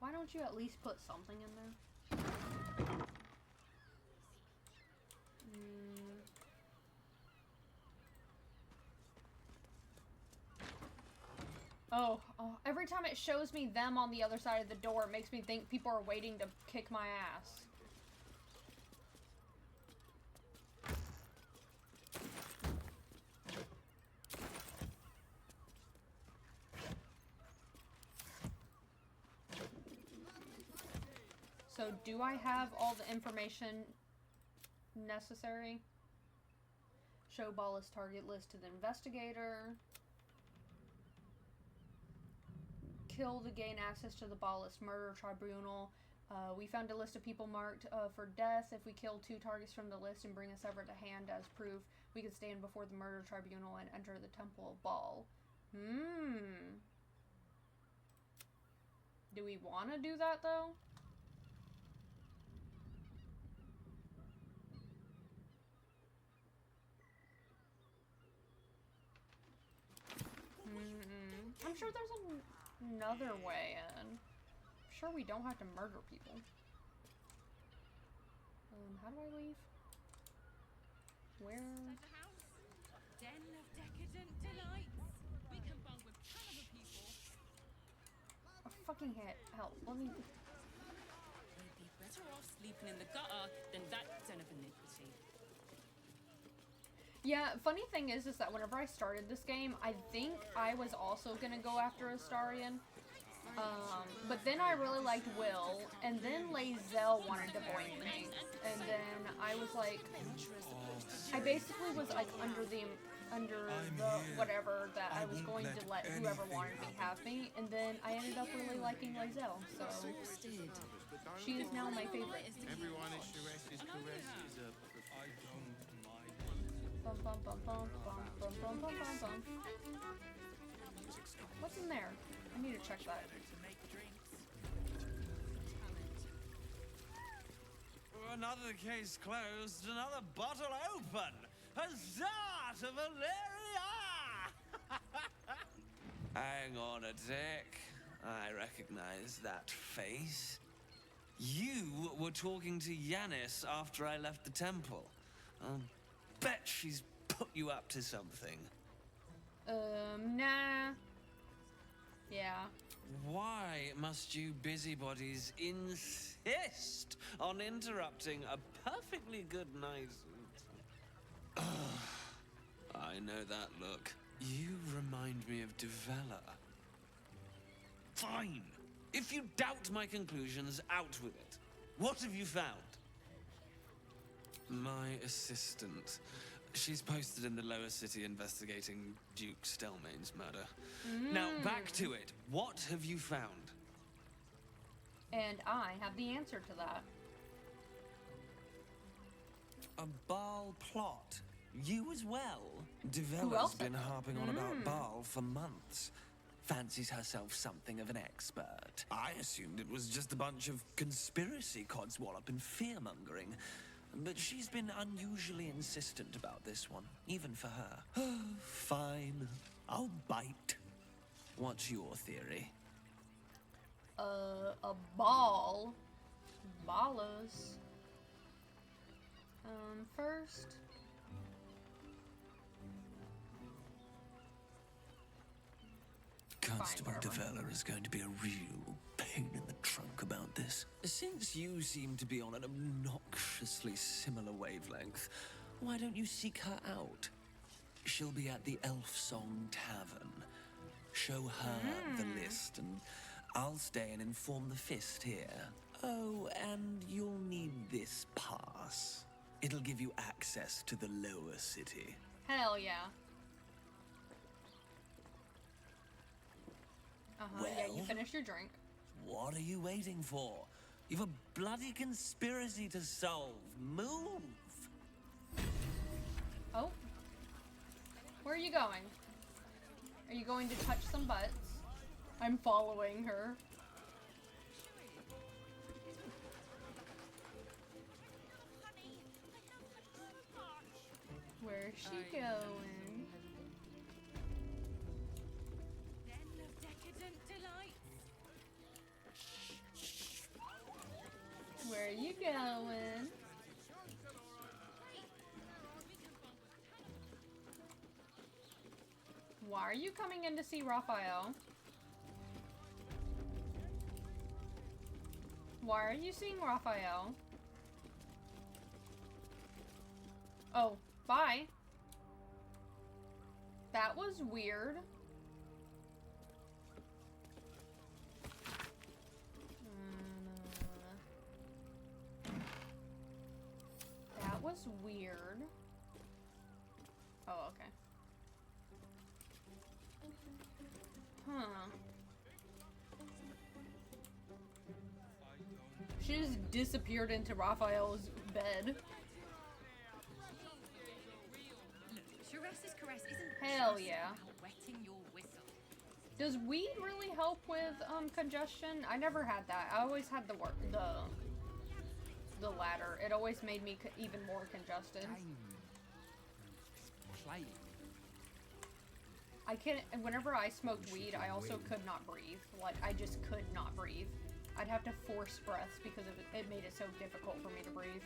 Why don't you at least put something in there? Oh, every time it shows me them on the other side of the door, it makes me think people are waiting to kick my ass. So, do I have all the information necessary? Show Ballas target list to the investigator. Kill to gain access to the Ballas murder tribunal. We found a list of people marked for death. If we kill 2 targets from the list and bring a severed hand as proof, we can stand before the murder tribunal and enter the Temple of Baal. Do we want to do that though? I'm sure there's another way in. I'm sure we don't have to murder people. How do I leave? Where? Den of decadent delights. We can bung with caliber people. Oh, fucking hell. Let me. You'd be better off sleeping in the gutter than that den of iniquity. Yeah, funny thing is that whenever I started this game, I think I was also gonna go after Astarion. But then I really liked Will, and then lae'zel wanted to boink me, and then I was like, I basically was like under the whatever that I was going to let whoever wanted me have me, and then I ended up really liking lae'zel, so she is now my favorite. Everyone is caressed is Bum, bum, bum, bum, bum, bum, bum, bum, bum, bum. What's in there? I need a check that. Another case closed, another bottle open. Huzzah to Valeria! Hang on a tick. I recognize that face. You were talking to Yanis after I left the temple. I'll bet she's put you up to something. Nah. Yeah. Why must you busybodies insist on interrupting a perfectly good night? I know that look. You remind me of Devella. Fine. If you doubt my conclusions, out with it. What have you found? My assistant. She's posted in the lower city investigating Duke Stelmane's murder. Now, back to it. What have you found? And I have the answer to that. A Baal plot. You as well? Who Devella's else been said that? harping on about Baal for months. Fancies herself something of an expert. I assumed it was just a bunch of conspiracy codswallop and fear-mongering. But she's been unusually insistent about this one, even for her. Fine. I'll bite. What's your theory? A ball. Ballos. First. Constable Devella is going to be a real pain in the trunk about this. Since you seem to be on an obnoxiously similar wavelength, why don't you seek her out? She'll be at the Elf Song Tavern. Show her the list, and I'll stay and inform the Fist here. Oh, and you'll need this pass. It'll give you access to the lower city. Hell yeah. Yeah, you Well? finished your drink. What are you waiting for? You've a bloody conspiracy to solve. Move! Oh. Where are you going? Are you going to touch some butts? I'm following her. Where's she going? Where are you going? Why are you coming in to see Raphael? Why are you seeing Raphael? Oh, bye. That was weird. That was weird. Oh, okay. Huh. She just disappeared into Raphael's bed. Shares's caress isn't Hell just yeah. about wetting your whistle. Does weed really help with congestion? I never had that. I always had the latter. It always made me even more congested. I can't. Whenever I smoked weed, I also could not breathe. Like, I just could not breathe. I'd have to force breaths because it made it so difficult for me to breathe.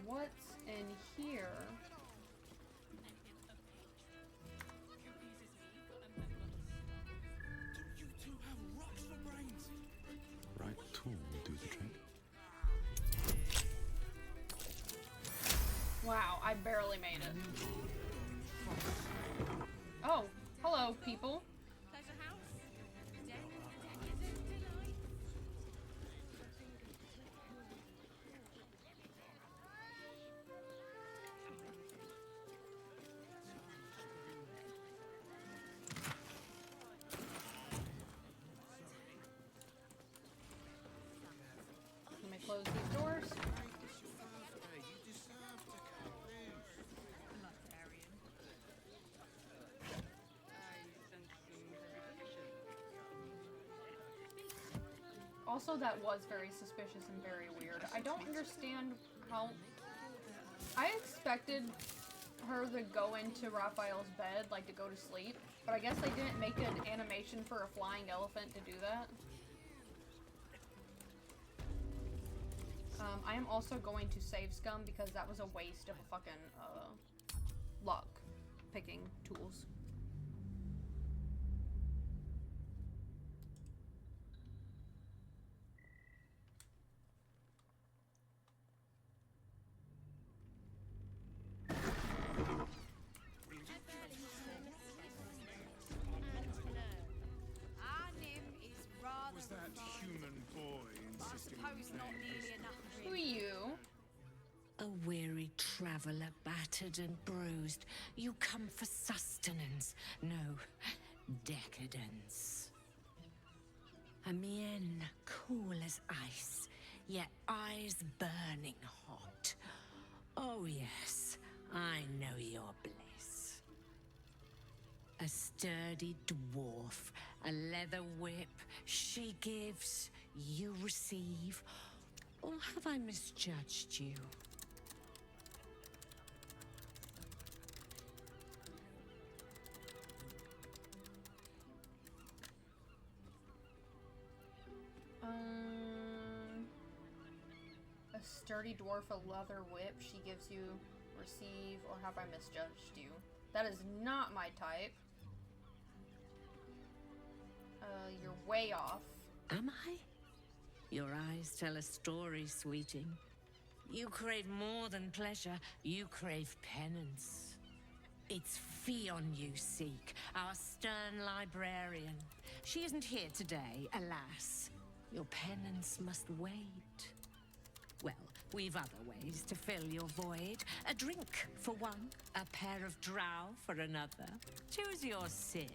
What's in here? You two have rocks for brains. Right tool will do the trick. Wow, I barely made it. Oh, hello, people. Let me close these doors. Also, that was very suspicious and very weird. I don't understand how... I expected her to go into Raphael's bed, like to go to sleep, but I guess they didn't make an animation for a flying elephant to do that. I am also going to save Scum because that was a waste of a fucking, luck picking tools. Was that human boy insisting on his name? Who are you? A weary traveller, battered and bruised. You come for sustenance, no, decadence. A mien cool as ice, yet eyes burning hot. Oh yes, I know your bliss. A sturdy dwarf, a leather whip, she gives, you receive. Or have I misjudged you? A sturdy dwarf, a leather whip, she gives you, receive, or have I misjudged you? That is not my type. You're way off. Am I? Your eyes tell a story, sweeting. You crave more than pleasure, you crave penance. It's Fionn you seek, our stern librarian. She isn't here today, alas. Your penance must wait. Well, we've other ways to fill your void. A drink for one, a pair of drow for another. Choose your sin.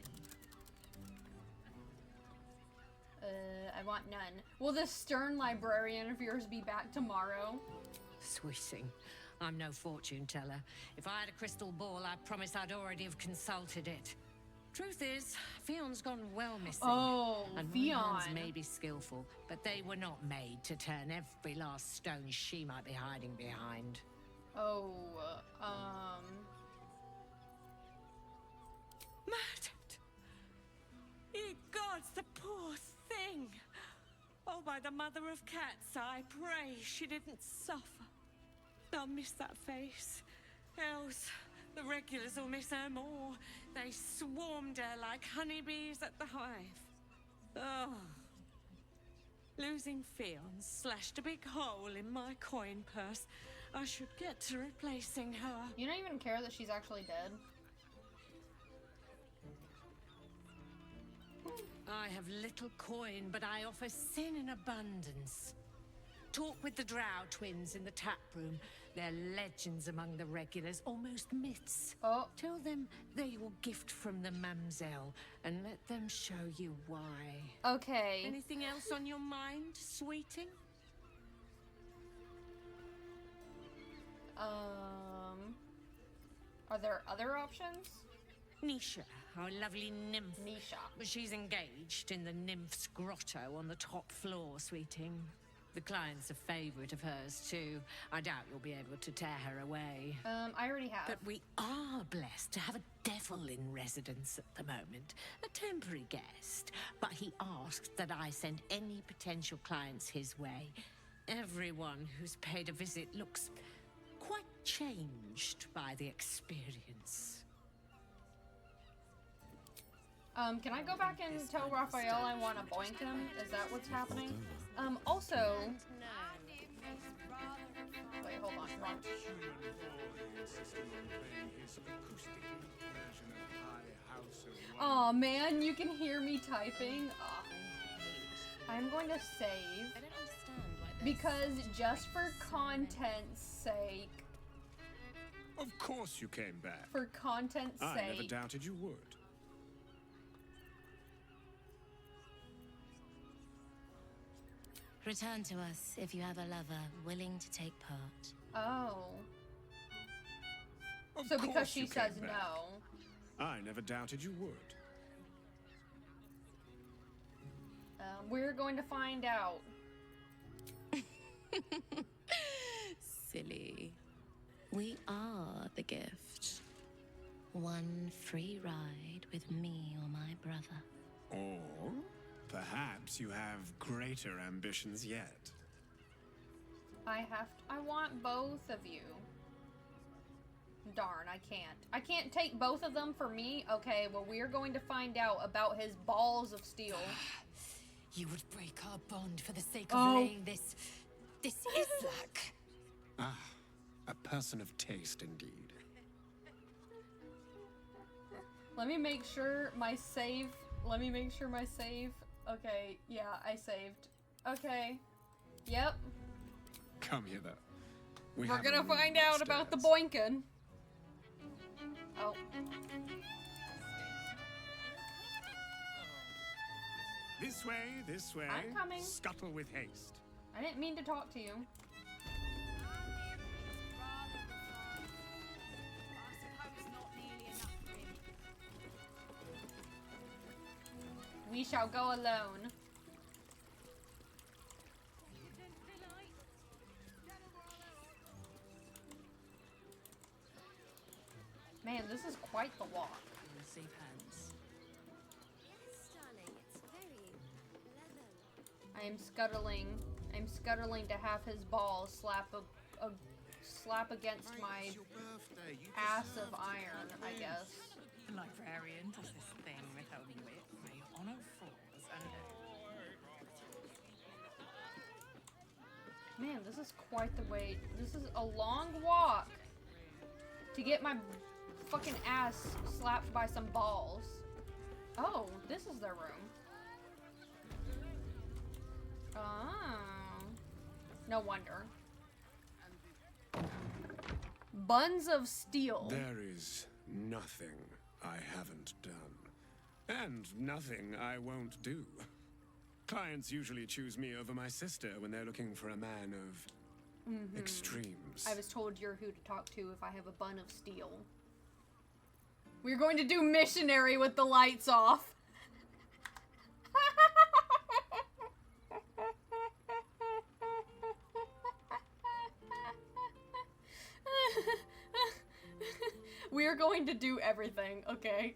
I want none. Will this stern librarian of yours be back tomorrow? Sweeting, I'm no fortune teller. If I had a crystal ball, I promise I'd already have consulted it. Truth is, Fionn's gone well missing. Oh, and my hands may be skillful, but they were not made to turn every last stone she might be hiding behind. Oh, Murdered! Ye gods, the poor thing! Oh, by the mother of cats, I pray she didn't suffer. I'll miss that face. Else, the regulars will miss her more. They swarmed her like honeybees at the hive. Oh. Losing Fionn slashed a big hole in my coin purse. I should get to replacing her. You don't even care that she's actually dead? I have little coin, but I offer sin in abundance. Talk with the Drow twins in the tap room. They're legends among the regulars, almost myths. Oh. Tell them they will gift from the Mamselle, and let them show you why. Okay. Anything else on your mind, sweeting? Are there other options? Nisha, our lovely nymph. Nisha. She's engaged in the nymph's grotto on the top floor, sweeting. The client's a favorite of hers, too. I doubt you'll be able to tear her away. I already have. But we are blessed to have a devil in residence at the moment. A temporary guest. But he asked that I send any potential clients his way. Everyone who's paid a visit looks quite changed by the experience. Can I go back and tell Raphael I want to boink him? Is that what's happening? Also... Wait, hold on, wrong. Aw, man, you can hear me typing. I'm going to save. Because just for content's sake... Of course you came back. For content's sake... I never doubted you would. Return to us if you have a lover willing to take part. Oh. Of So because course she you says came back. no. I never doubted you would. We're going to find out. Silly. We are the gift. One free ride with me or my brother. Or perhaps you have greater ambitions yet. I want both of you. Darn, I can't. I can't take both of them for me? Okay, well, we're going to find out about his balls of steel. You would break our bond for the sake of laying this Islak. Ah, a person of taste indeed. Let me make sure my save. Okay, yeah, I saved. Okay. Yep. Come hither. We're gonna find out about the boinkin'. Oh. This way, this way. I'm coming. Scuttle with haste. I didn't mean to talk to you. We shall go alone. Man, this is quite the walk. Safe hands. I'm scuttling to have his balls slap against my ass of iron, I guess. The librarian does this thing with her wit. May on all fours and Man, this is quite the wait. This is a long walk to get my fucking ass slapped by some balls. Oh, this is their room. Oh. No wonder. Buns of steel. There is nothing I haven't done. And nothing I won't do. Clients usually choose me over my sister when they're looking for a man of extremes. I was told you're who to talk to if I have a bun of steel. We're going to do missionary with the lights off. We're going to do everything, okay?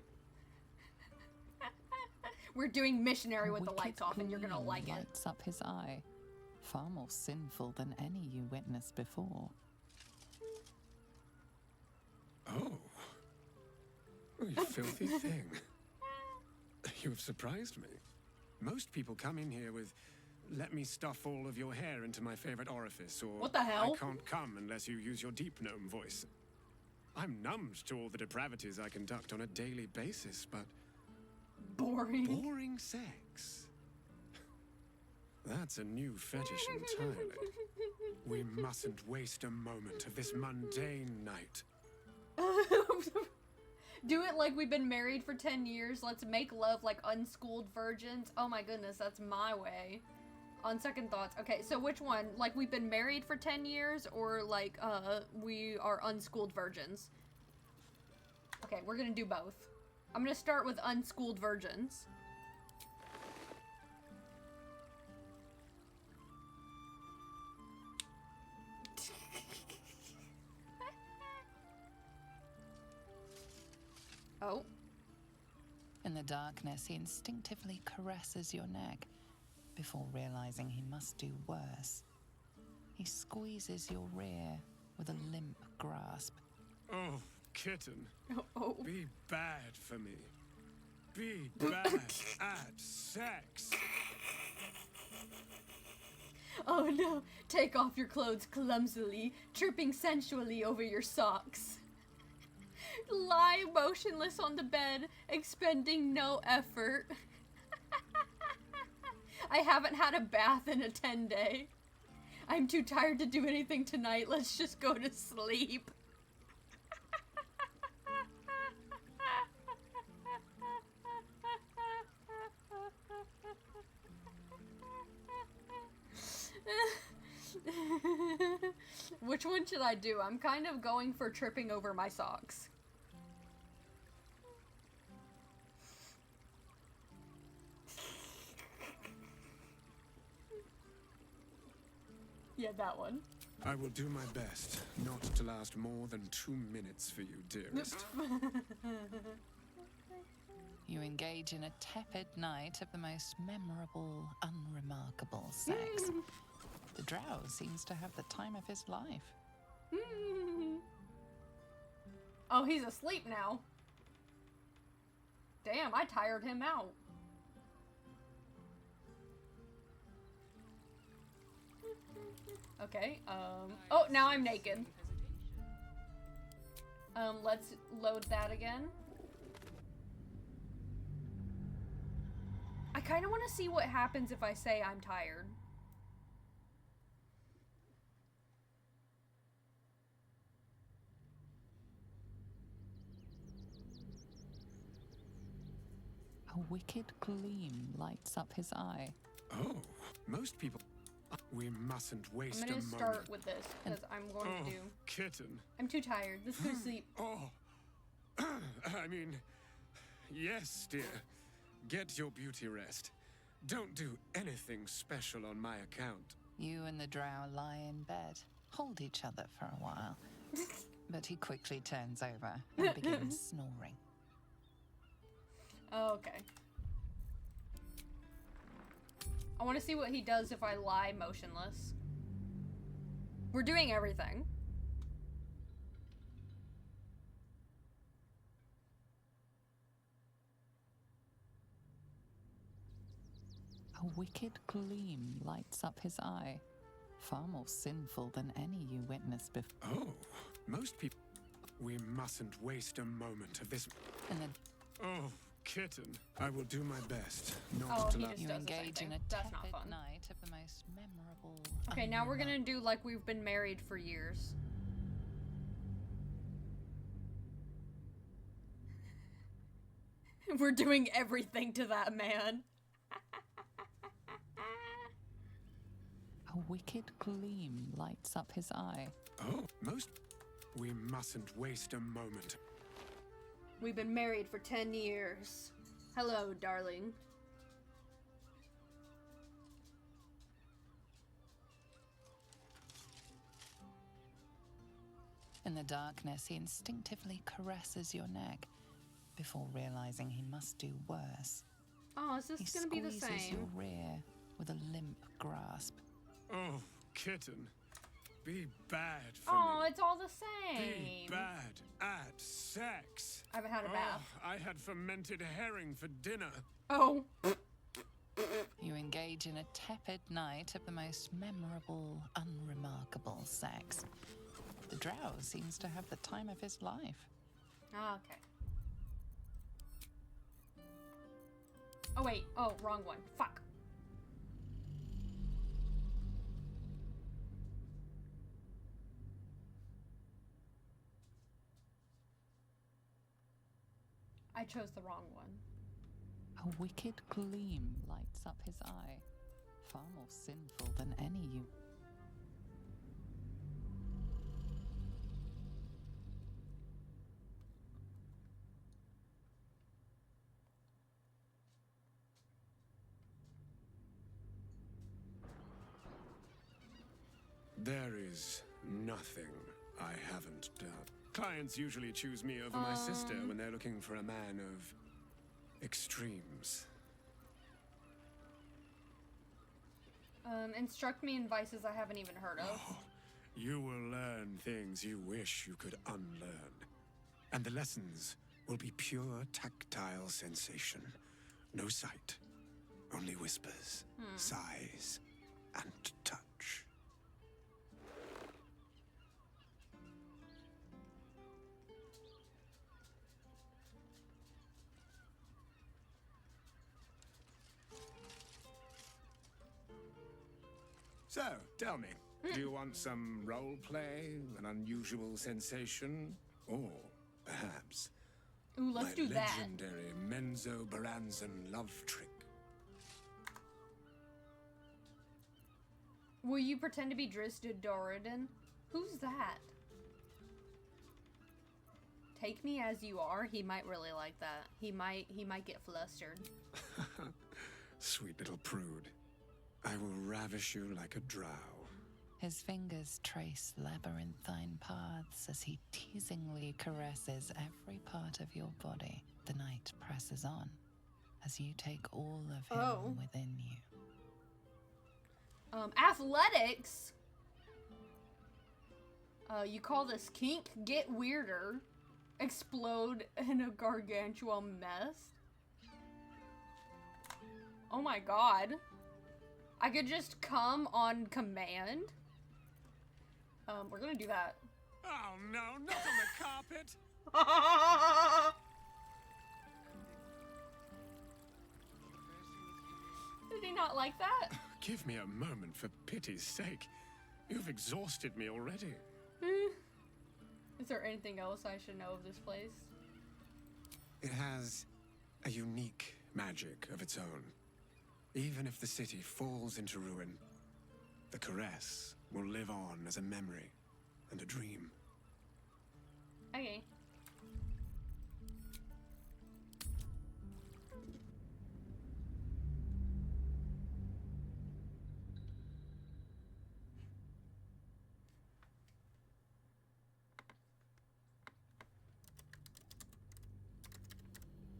We're doing missionary with the lights off and you're gonna like it. Lights up his eye. Far more sinful than any you witnessed before. Oh. You filthy thing. You've surprised me. Most people come in here with, let me stuff all of your hair into my favorite orifice, or what the hell? I can't come unless you use your deep gnome voice. I'm numbed to all the depravities I conduct on a daily basis, but... Boring. Boring sex. That's a new fetish entirely. We mustn't waste a moment of this mundane night. Do it like we've been married for 10 years. Let's make love like unschooled virgins. Oh my goodness, that's my way. On second thoughts. Okay, so which one? Like we've been married for 10 years or like we are unschooled virgins? Okay, we're gonna do both. I'm gonna start with unschooled virgins. Oh. In the darkness, he instinctively caresses your neck before realizing he must do worse. He squeezes your rear with a limp grasp. Oh, kitten. Oh. Be bad for me. Be bad at sex. Oh no, take off your clothes clumsily, tripping sensually over your socks. Lie motionless on the bed, expending no effort. I haven't had a bath in a 10-day. I'm too tired to do anything tonight, let's just go to sleep. Which one should I do? I'm kind of going for tripping over my socks. Yeah, that one. I will do my best not to last more than 2 minutes for you, dearest. You engage in a tepid night of the most memorable, unremarkable sex. The drow seems to have the time of his life. Oh, he's asleep now. Damn, I tired him out. Okay, oh, now I'm naked. Let's load that again. I kind of want to see what happens if I say I'm tired. A wicked gleam lights up his eye. Oh, most people... We mustn't waste a moment. I'm gonna start with this, because I'm going to do... Kitten. I'm too tired. Let's go to sleep. Oh. I mean... Yes, dear. Get your beauty rest. Don't do anything special on my account. You and the drow lie in bed, hold each other for a while. But he quickly turns over and begins snoring. Oh, okay. I want to see what he does if I lie motionless. We're doing everything. A wicked gleam lights up his eye, far more sinful than any you witnessed before. Oh, most people... We mustn't waste a moment of this... And then... Oh, kitten. I will do my best not to let you engage in a tepid night of the most memorable... Okay, now we're gonna do like we've been married for years. We're doing everything to that man. A wicked gleam lights up his eye. Oh, most... We mustn't waste a moment. We've been married for 10 years. Hello, darling. In the darkness, he instinctively caresses your neck before realizing he must do worse. Oh, is this gonna be the same? He squeezes your rear with a limp grasp. Oh, kitten. Be bad for Oh, me. it's all the same. Be bad at sex. I haven't had a bath. I had fermented herring for dinner. Oh. You engage in a tepid night of the most memorable, unremarkable sex. The drow seems to have the time of his life. Okay. Oh, wait. Oh, wrong one. Fuck. I chose the wrong one. A wicked gleam lights up his eye, far more sinful than any you... There is nothing I haven't done. Clients usually choose me over my sister when they're looking for a man of extremes. Instruct me in vices I haven't even heard of. Oh, you will learn things you wish you could unlearn. And the lessons will be pure tactile sensation. No sight, only whispers, sighs, and touch. So, tell me, do you want some role play, an unusual sensation, or perhaps Ooh, let's my do that. legendary Menzo-Baranzan love trick? Will you pretend to be Drizzt Doradin? Who's that? Take me as you are. He might really like that. He might get flustered. Sweet little prude. I will ravish you like a drow. His fingers trace labyrinthine paths as he teasingly caresses every part of your body. The night presses on as you take all of him within you. Athletics? You call this kink? Get weirder. Explode in a gargantuan mess? Oh my god. I could just come on command? We're gonna do that. Oh no, not on the carpet! Did he not like that? Give me a moment, for pity's sake. You've exhausted me already. Is there anything else I should know of this place? It has a unique magic of its own. Even if the city falls into ruin, the caress will live on as a memory and a dream. Okay.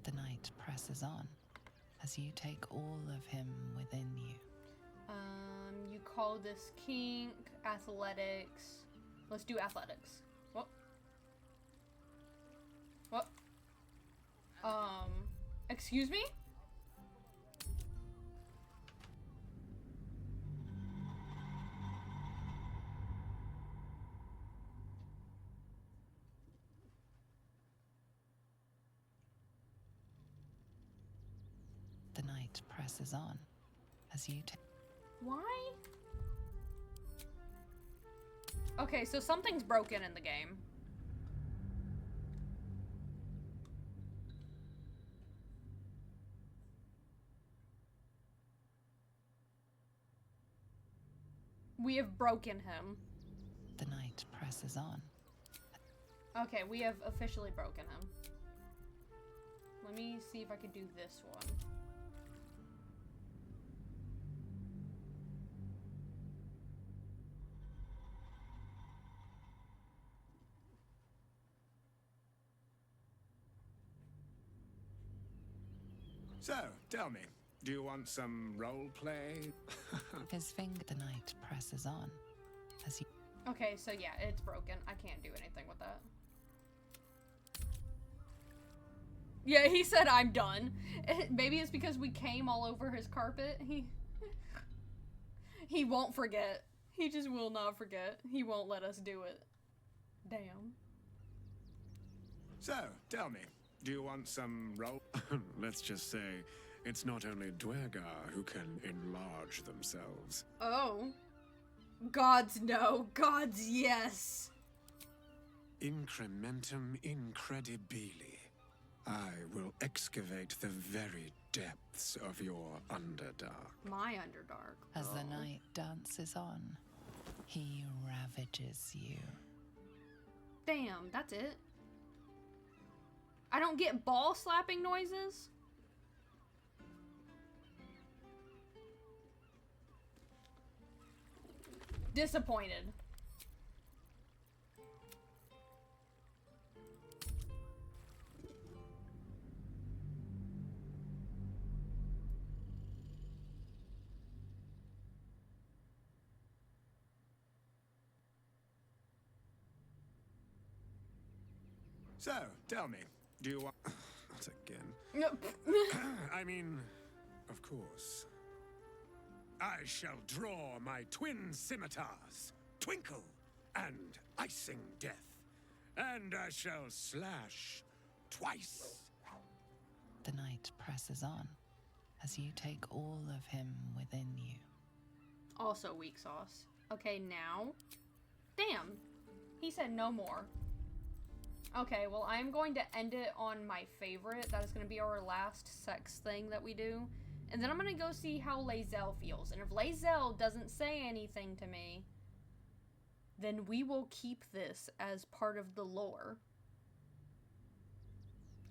The night presses on as you take all of him within you. You call this kink, athletics. Let's do athletics. What? What? Excuse me? The night presses on as you take. Why? Okay, so something's broken in the game. We have broken him. The night presses on. Okay, we have officially broken him. Let me see if I can do this one. So, tell me, do you want some role play? His finger. The night presses on as you. Okay, so yeah, it's broken. I can't do anything with that. Yeah, he said I'm done. Maybe it's because we came all over his carpet. He won't forget. He just will not forget. He won't let us do it. Damn. So, tell me, do you want some role? Let's just say, it's not only Dwergar who can enlarge themselves. Oh. Gods no. Gods yes. Incrementum incredibili. I will excavate the very depths of your Underdark. My Underdark. As the night dances on, he ravages you. Damn, that's it. I don't get ball slapping noises? Disappointed. So, tell me, do you want... Not again. Nope. I mean, of course. I shall draw my twin scimitars, Twinkle and Icing Death, and I shall slash twice. The night presses on as you take all of him within you. Also weak sauce. Okay, now. Damn. He said no more. Okay, well, I'm going to end it on my favorite. That is going to be our last sex thing that we do. And then I'm going to go see how lae'zel feels. And if lae'zel doesn't say anything to me, then we will keep this as part of the lore.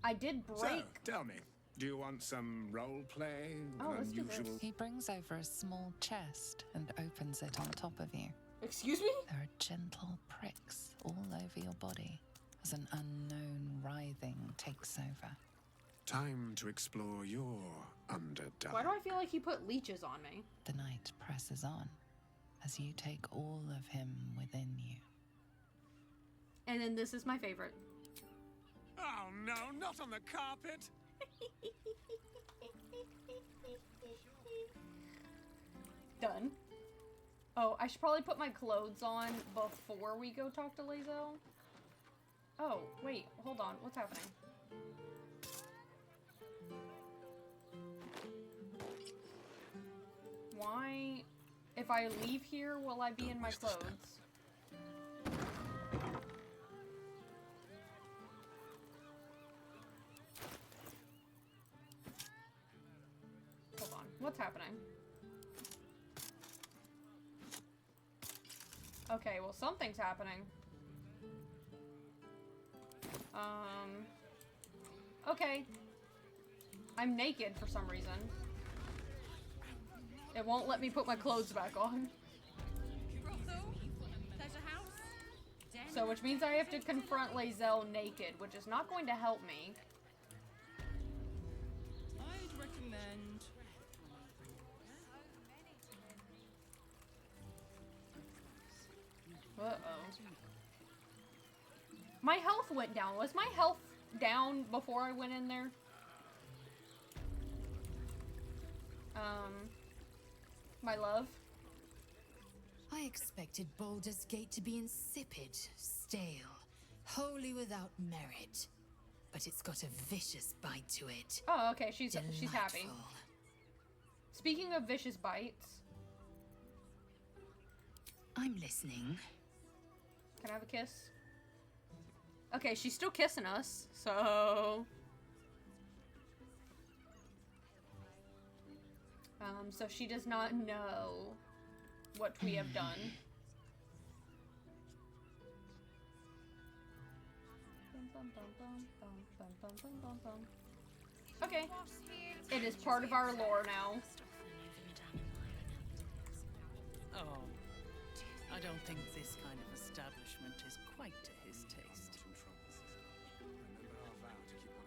I did break... So, tell me, do you want some role play? Oh, let's do Unusual. this. He brings over a small chest and opens it on top of you. Excuse me? There are gentle pricks all over your body as an unknown writhing takes over. Time to explore your underdark. Why do I feel like he put leeches on me? The night presses on as you take all of him within you. And then this is my favorite. Oh no, not on the carpet! Done. Oh, I should probably put my clothes on before we go talk to lae'zel. Oh, wait, hold on. What's happening? Why? If I leave here, will I be in my clothes? Hold on. What's happening? Okay, well, something's happening. Okay. I'm naked for some reason. It won't let me put my clothes back on. So, which means I have to confront lae'zel naked, which is not going to help me. I'd recommend... Uh-oh. My health went down. Was my health down before I went in there? My love? I expected Baldur's Gate to be insipid, stale, wholly without merit. But it's got a vicious bite to it. Oh, okay, she's happy. Delightful. Speaking of vicious bites... I'm listening. Can I have a kiss? Okay, she's still kissing us, so... So she does not know what we have done. Okay. It is part of our lore now. Oh, I don't think this kind of establishment is quite to his taste.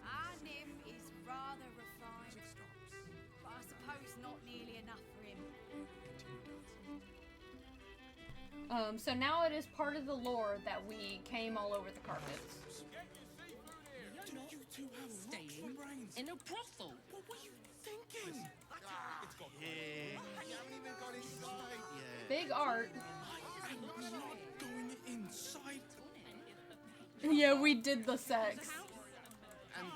Our nymph is rather refined, but I suppose not nearly enough for him. So now it is part of the lore that we came all over the carpets. You two have Staying in a brothel. What were you thinking? It's got I haven't even got inside yet. Big art. I'm not going inside. Yeah, we did the sex. And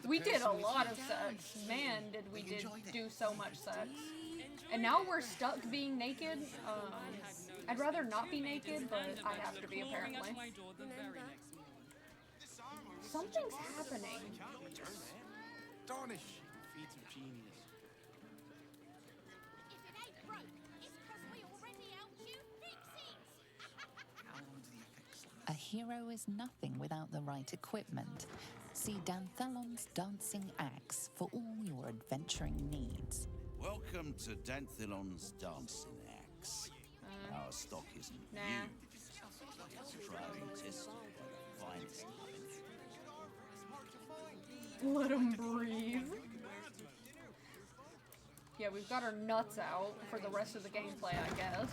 We did a lot of sex. Man, did we do so much sex. And now we're stuck being naked. I'd rather not be naked, but I have to be apparently. Something's happening. Astonishing feat of genius. A hero is nothing without the right equipment. See Danthelon's dancing axe for all your adventuring needs. Welcome to Danthelon's dancing axe. Our stock isn't new. Tried and tested by the finest. Let him breathe. Yeah, we've got our nuts out for the rest of the gameplay, I guess.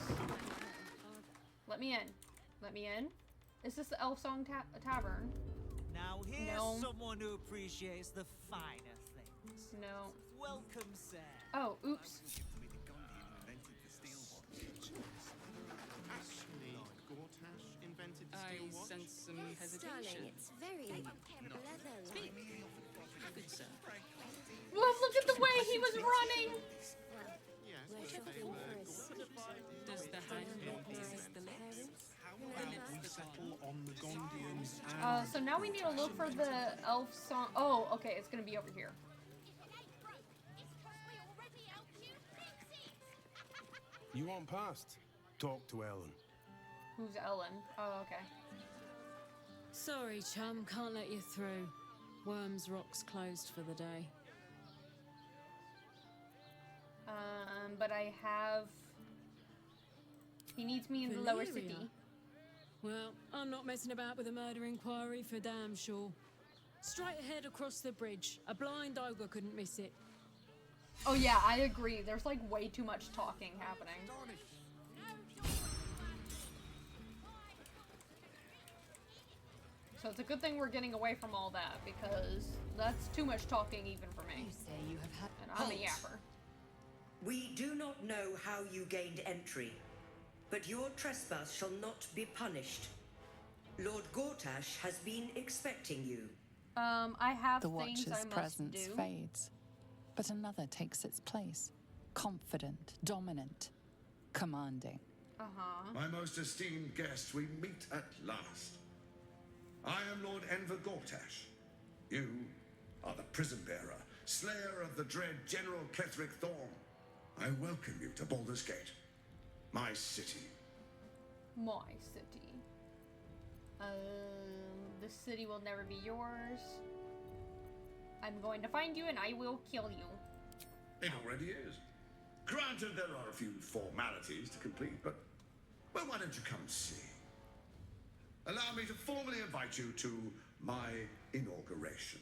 Let me in. Let me in. Is this the Elf Song Tavern? Now here's No. someone who appreciates the finer things. No. Welcome, sir. Oh, oops. I sense some hesitation. It's very leather. Speak. Good sir. Well, look at the way he was running. Does the hag resist the lips? We settle on the Gondians. So now we need to look for the Elf Song. Oh, okay, it's gonna be over here. You want past? Talk to Ellen. Who's Ellen? Oh, okay. Sorry, chum, can't let you through. Worms Rock's closed for the day. But I have He needs me in the lower city. Valeria? Well, I'm not messing about with a murder inquiry for damn sure. Straight ahead across the bridge. A blind ogre couldn't miss it. Oh yeah, I agree. There's like way too much talking happening. So it's a good thing we're getting away from all that, because that's too much talking even for me. You say you have had... And I'm a yapper. We do not know how you gained entry, but your trespass shall not be punished. Lord Gortash has been expecting you. I have The things Watcher's I must presence do. fades, but another takes its place. Confident, dominant, commanding. My most esteemed guest, we meet at last. I am Lord Enver Gortash. You are the prison bearer, slayer of the dread General Ketheric Thorn. I welcome you to Baldur's Gate, my city. My city. The city will never be yours. I'm going to find you and I will kill you. It already is. Granted, there are a few formalities to complete, but well, why don't you come see? Allow me to formally invite you to my inauguration.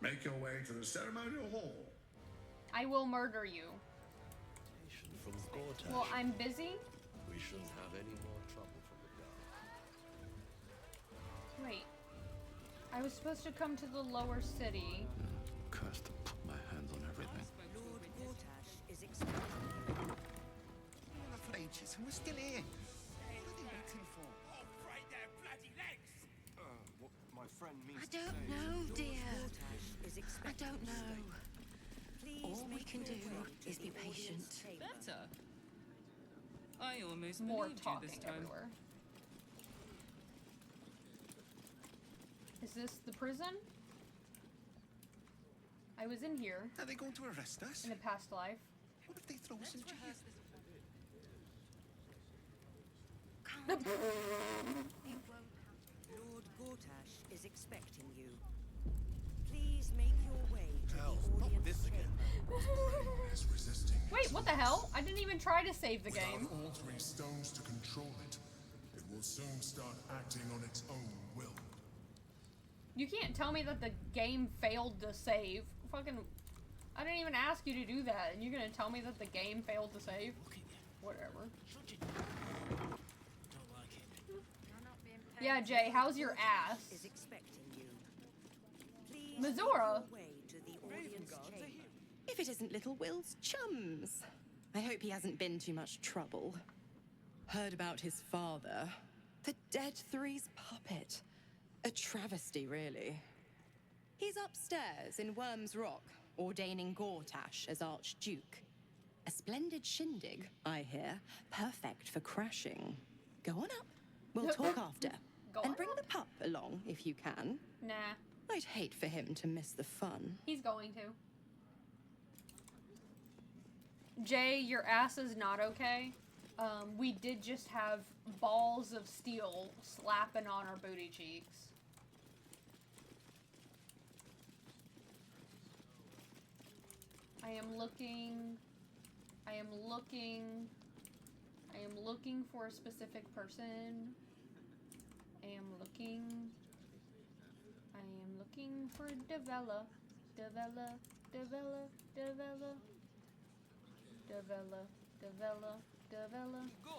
Make your way to the ceremonial hall. I will murder you. From Gortash. Well, I'm busy. We shouldn't have any more trouble from the guard. Wait. I was supposed to come to the lower city. Cursed to put my hands on everything. Lord Gortash is expecting you. For ages, and we're still here. What are they waiting for? Oh, break their bloody legs! What my friend means I don't know, dear. I don't know. All we can do is be patient. Better. I almost More believed you talking this time. everywhere. Is this the prison? I was in here. Are they going to arrest us? In a past life. What if they throw us in jail? Lord Gortash is expecting you. Please make your way to the audience chamber. Is resisting. Wait, what the hell? I didn't even try to save the game. Without altering stones to control it, it will soon start acting on its own will. You can't tell me that the game failed to save. Fucking, I didn't even ask you to do that, and you're gonna tell me that the game failed to save? Whatever. Yeah, Jay, how's your ass? Is expecting you. Please Missoura? make your way to the audience chamber. If it isn't little Will's chums. I hope he hasn't been too much trouble. Heard about his father. The Dead Three's puppet. A travesty, really. He's upstairs in Worm's Rock, ordaining Gortash as Archduke. A splendid shindig, I hear. Perfect for crashing. Go on up. We'll talk after. And bring the pup along, if you can. Nah. I'd hate for him to miss the fun. He's going to. Jay, your ass is not okay. We did just have balls of steel slapping on our booty cheeks. I am looking for a specific person. I am looking for Devella.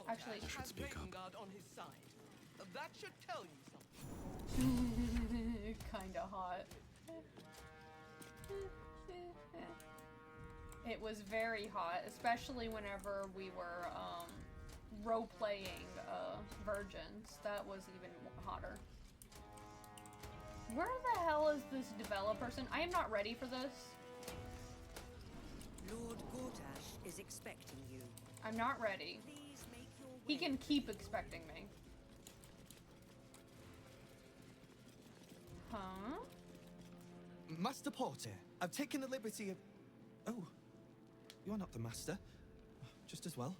Actually, has Drakengard on his side. That should tell you something. kinda hot. It was very hot, especially whenever we were role-playing virgins. That was even hotter. Where the hell is this Devella person? I am not ready for this. Lord Gortash is expecting you. I'm not ready. Please make your way. He can keep expecting me. Huh? Master Porter, I've taken the liberty of... Oh, you're not the master. Just as well.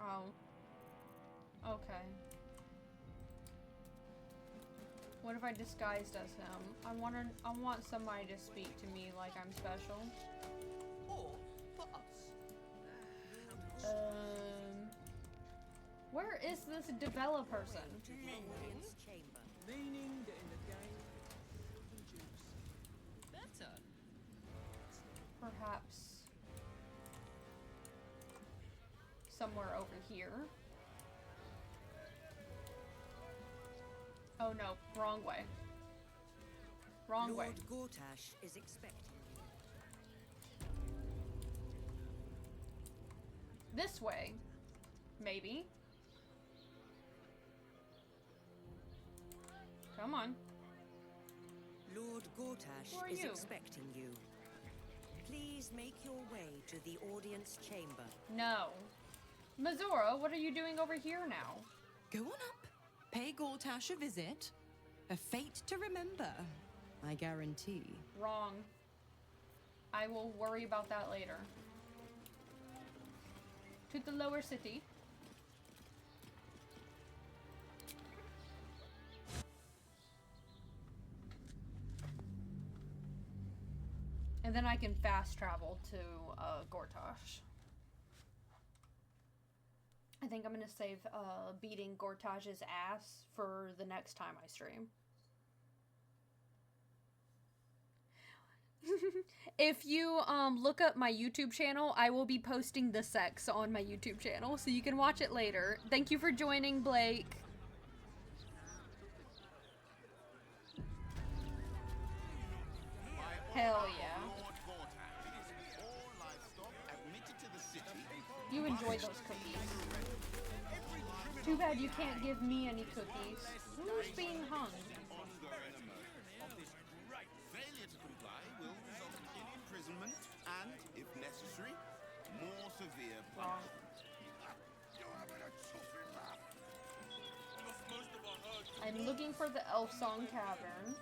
Oh. Okay. What if I disguised as him? I want somebody to speak to me like I'm special. Or for us. Where is this developer person? Meaning that in the game, better. Perhaps somewhere over here. Oh no, wrong way. Wrong way. Lord Gortash is expecting you. This way. Maybe. Come on. Lord Gortash Who are is you? expecting you. Please make your way to the audience chamber. No. Mazora, what are you doing over here now? Go on up. Pay Gortash a visit. A fate to remember, I guarantee. Wrong. I will worry about that later. To the lower city. And then I can fast travel to Gortash. I think I'm gonna save beating Gortash's ass for the next time I stream. If you look up my YouTube channel, I will be posting the sex on my YouTube channel, so you can watch it later. Thank you for joining, Blake. Hell yeah. You enjoy those cookies. Too bad you can't give me any cookies. Who's being hung? Failure to comply will result in imprisonment and, if necessary, more severe punishment. I'm looking for the Elf Song Cavern.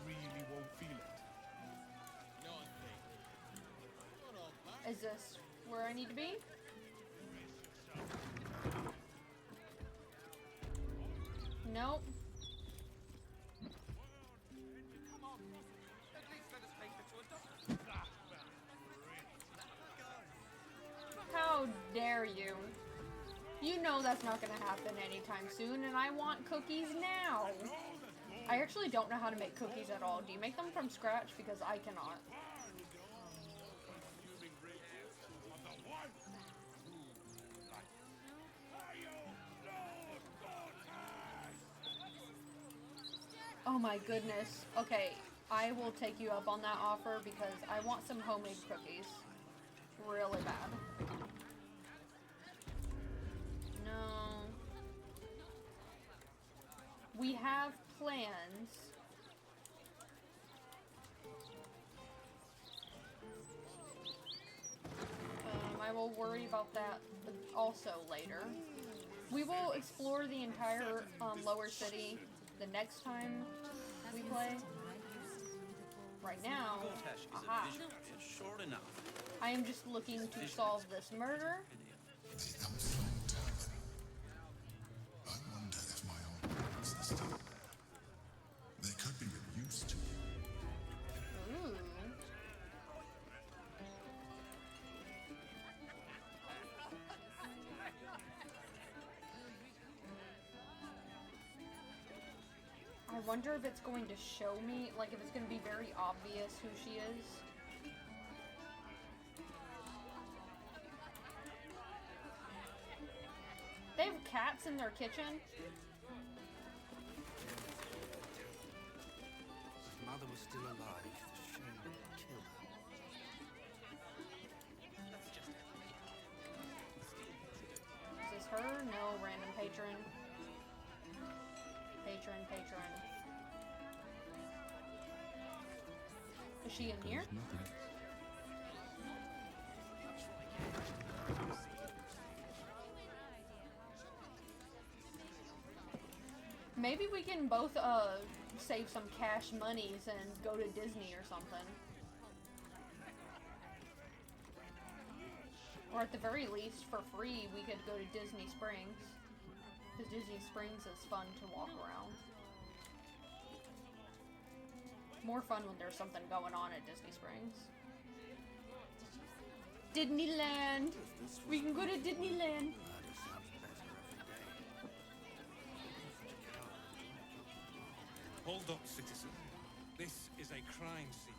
Really won't feel it. Is this where I need to be? Nope. How dare you? You know that's not gonna happen anytime soon, and I want cookies now. I actually don't know how to make cookies at all. Do you make them from scratch? Because I cannot. Oh my goodness. Okay, I will take you up on that offer because I want some homemade cookies. Really bad. No. We have plans. I will worry about that also later. We will explore the entire lower city the next time we play. Right now, aha. Sure enough. I am just looking to solve this murder. I wonder if my old plans this time. They could be of use to you. Ooh. I wonder if it's going to show me, like if it's going to be very obvious who she is. They have cats in their kitchen. His mother was still alive. The shame would kill her. Is this her? No, random patron. Patron. Is she in here? Maybe we can both save some cash monies and go to Disney or something. Or at the very least, for free, we could go to Disney Springs. Because Disney Springs is fun to walk around. More fun when there's something going on at Disney Springs. Disneyland! We can go to Disneyland! Hold up, citizen. This is a crime scene.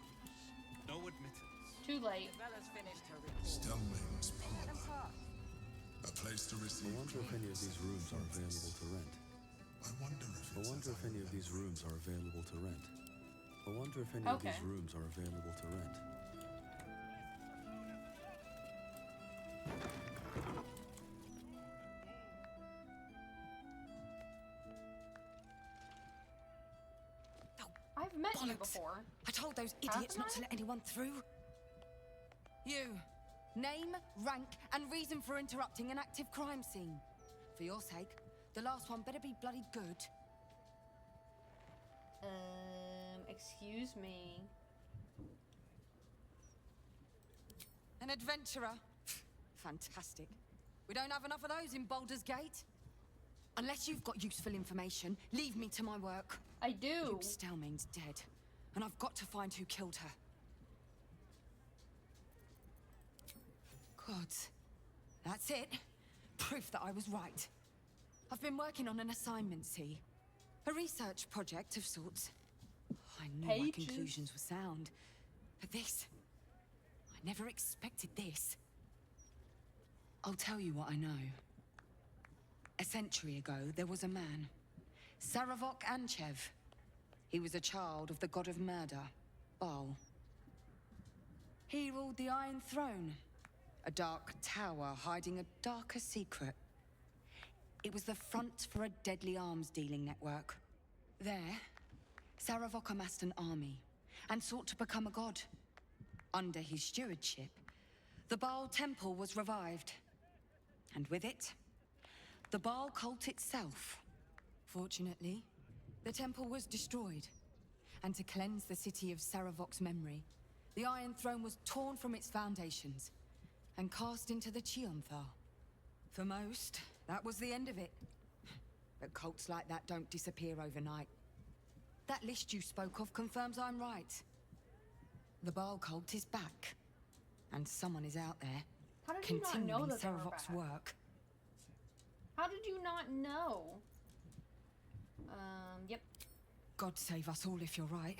No admittance. Too late. Bella's finished her report. Stelmane's parlor. A place to receive. I wonder if any of these rooms are available to rent. I wonder if any of these rooms are available to rent. I wonder if any of these rooms are available to rent. I've met you Bollocks. before. I told those idiots not to let anyone through. You. Name, rank, and reason for interrupting an active crime scene. For your sake, the last one better be bloody good. Excuse me. An adventurer? Fantastic. We don't have enough of those in Baldur's Gate. Unless you've got useful information, leave me to my work. I do. Stelmane's dead, and I've got to find who killed her. God, that's it. Proof that I was right. I've been working on an assignment, see? A research project of sorts. I knew my conclusions were sound. But this... I never expected this. I'll tell you what I know. A century ago, there was a man. Saravok Anchev. He was a child of the god of murder, Baal. He ruled the Iron Throne. A dark tower hiding a darker secret. It was the front for a deadly arms-dealing network. There, Saravok amassed an army and sought to become a god. Under his stewardship, the Baal Temple was revived. And with it, the Baal cult itself. Fortunately, the temple was destroyed. And to cleanse the city of Saravok's memory, the Iron Throne was torn from its foundations and cast into the Chionthar. For most, that was the end of it. But cults like that don't disappear overnight. That list you spoke of confirms I'm right. The Baal cult is back. And someone is out there, How did you not know continuing that they were Saravok's back? work. How did you not know? Yep. God save us all if you're right.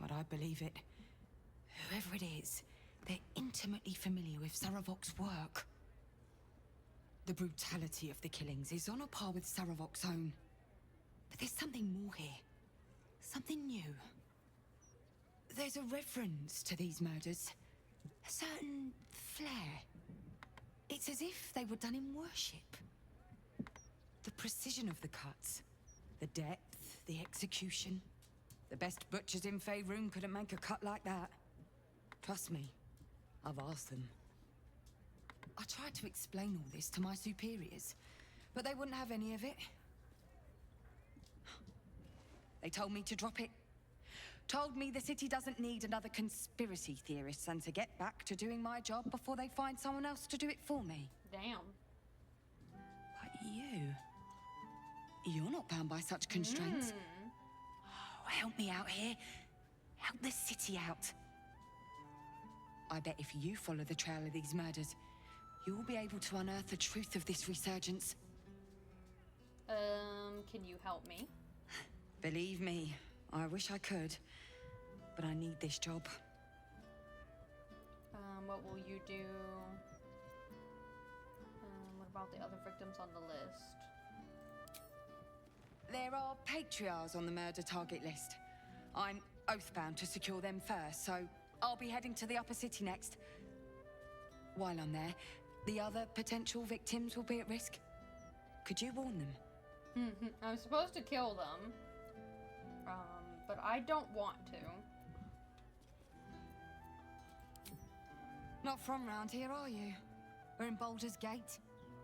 But I believe it. Whoever it is, they're intimately familiar with Saravok's work. The brutality of the killings is on a par with Saravok's own. But there's something more here. Something new. There's a reverence to these murders. A certain flair. It's as if they were done in worship. The precision of the cuts. The depth, the execution. The best butchers in Faerun couldn't make a cut like that. Trust me, I've asked them. I tried to explain all this to my superiors, but they wouldn't have any of it. They told me to drop it. Told me the city doesn't need another conspiracy theorist and to get back to doing my job before they find someone else to do it for me. Damn. But you're not bound by such constraints. Oh, help me out here. Help the city out. I bet if you follow the trail of these murders, you'll be able to unearth the truth of this resurgence. Can you help me? Believe me, I wish I could, but I need this job. What will you do? What about the other victims on the list? There are patriarchs on the murder target list. I'm oath-bound to secure them first, so I'll be heading to the upper city next. While I'm there, the other potential victims will be at risk. Could you warn them? I'm supposed to kill them. But I don't want to. Not from round here, are you? We're in Baldur's Gate.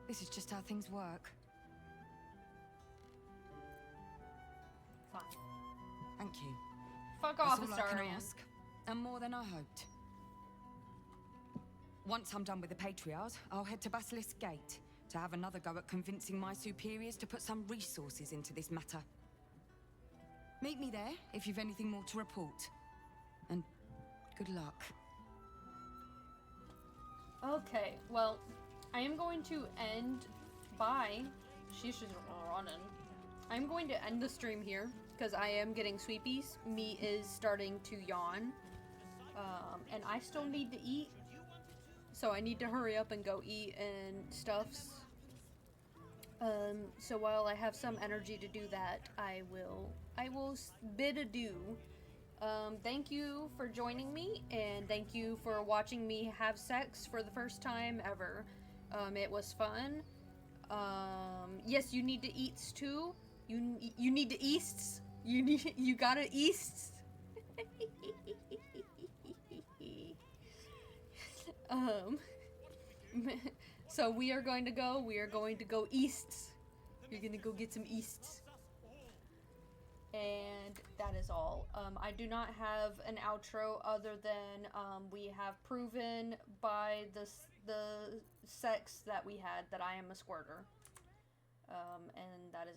This is just how things work. Fine. Thank you. Fuck off, That's all I can Astarion. ask, and more than I hoped. Once I'm done with the Patriarchs, I'll head to Basilisk Gate to have another go at convincing my superiors to put some resources into this matter. Meet me there if you've anything more to report. And good luck. Okay, well, I am going to end by... She's just running. I'm going to end the stream here. because I am getting sweepies. Me is starting to yawn. And I still need to eat. So I need to hurry up and go eat and stuffs. So while I have some energy to do that, I will bid adieu. Thank you for joining me, and thank you for watching me have sex for the first time ever. It was fun. Yes, you need to eats too. You need to easts. You gotta easts. So we are going to go east. You're gonna go get some easts. And that is all. I do not have an outro other than we have proven by the sex that we had that I am a squirter. And that is it.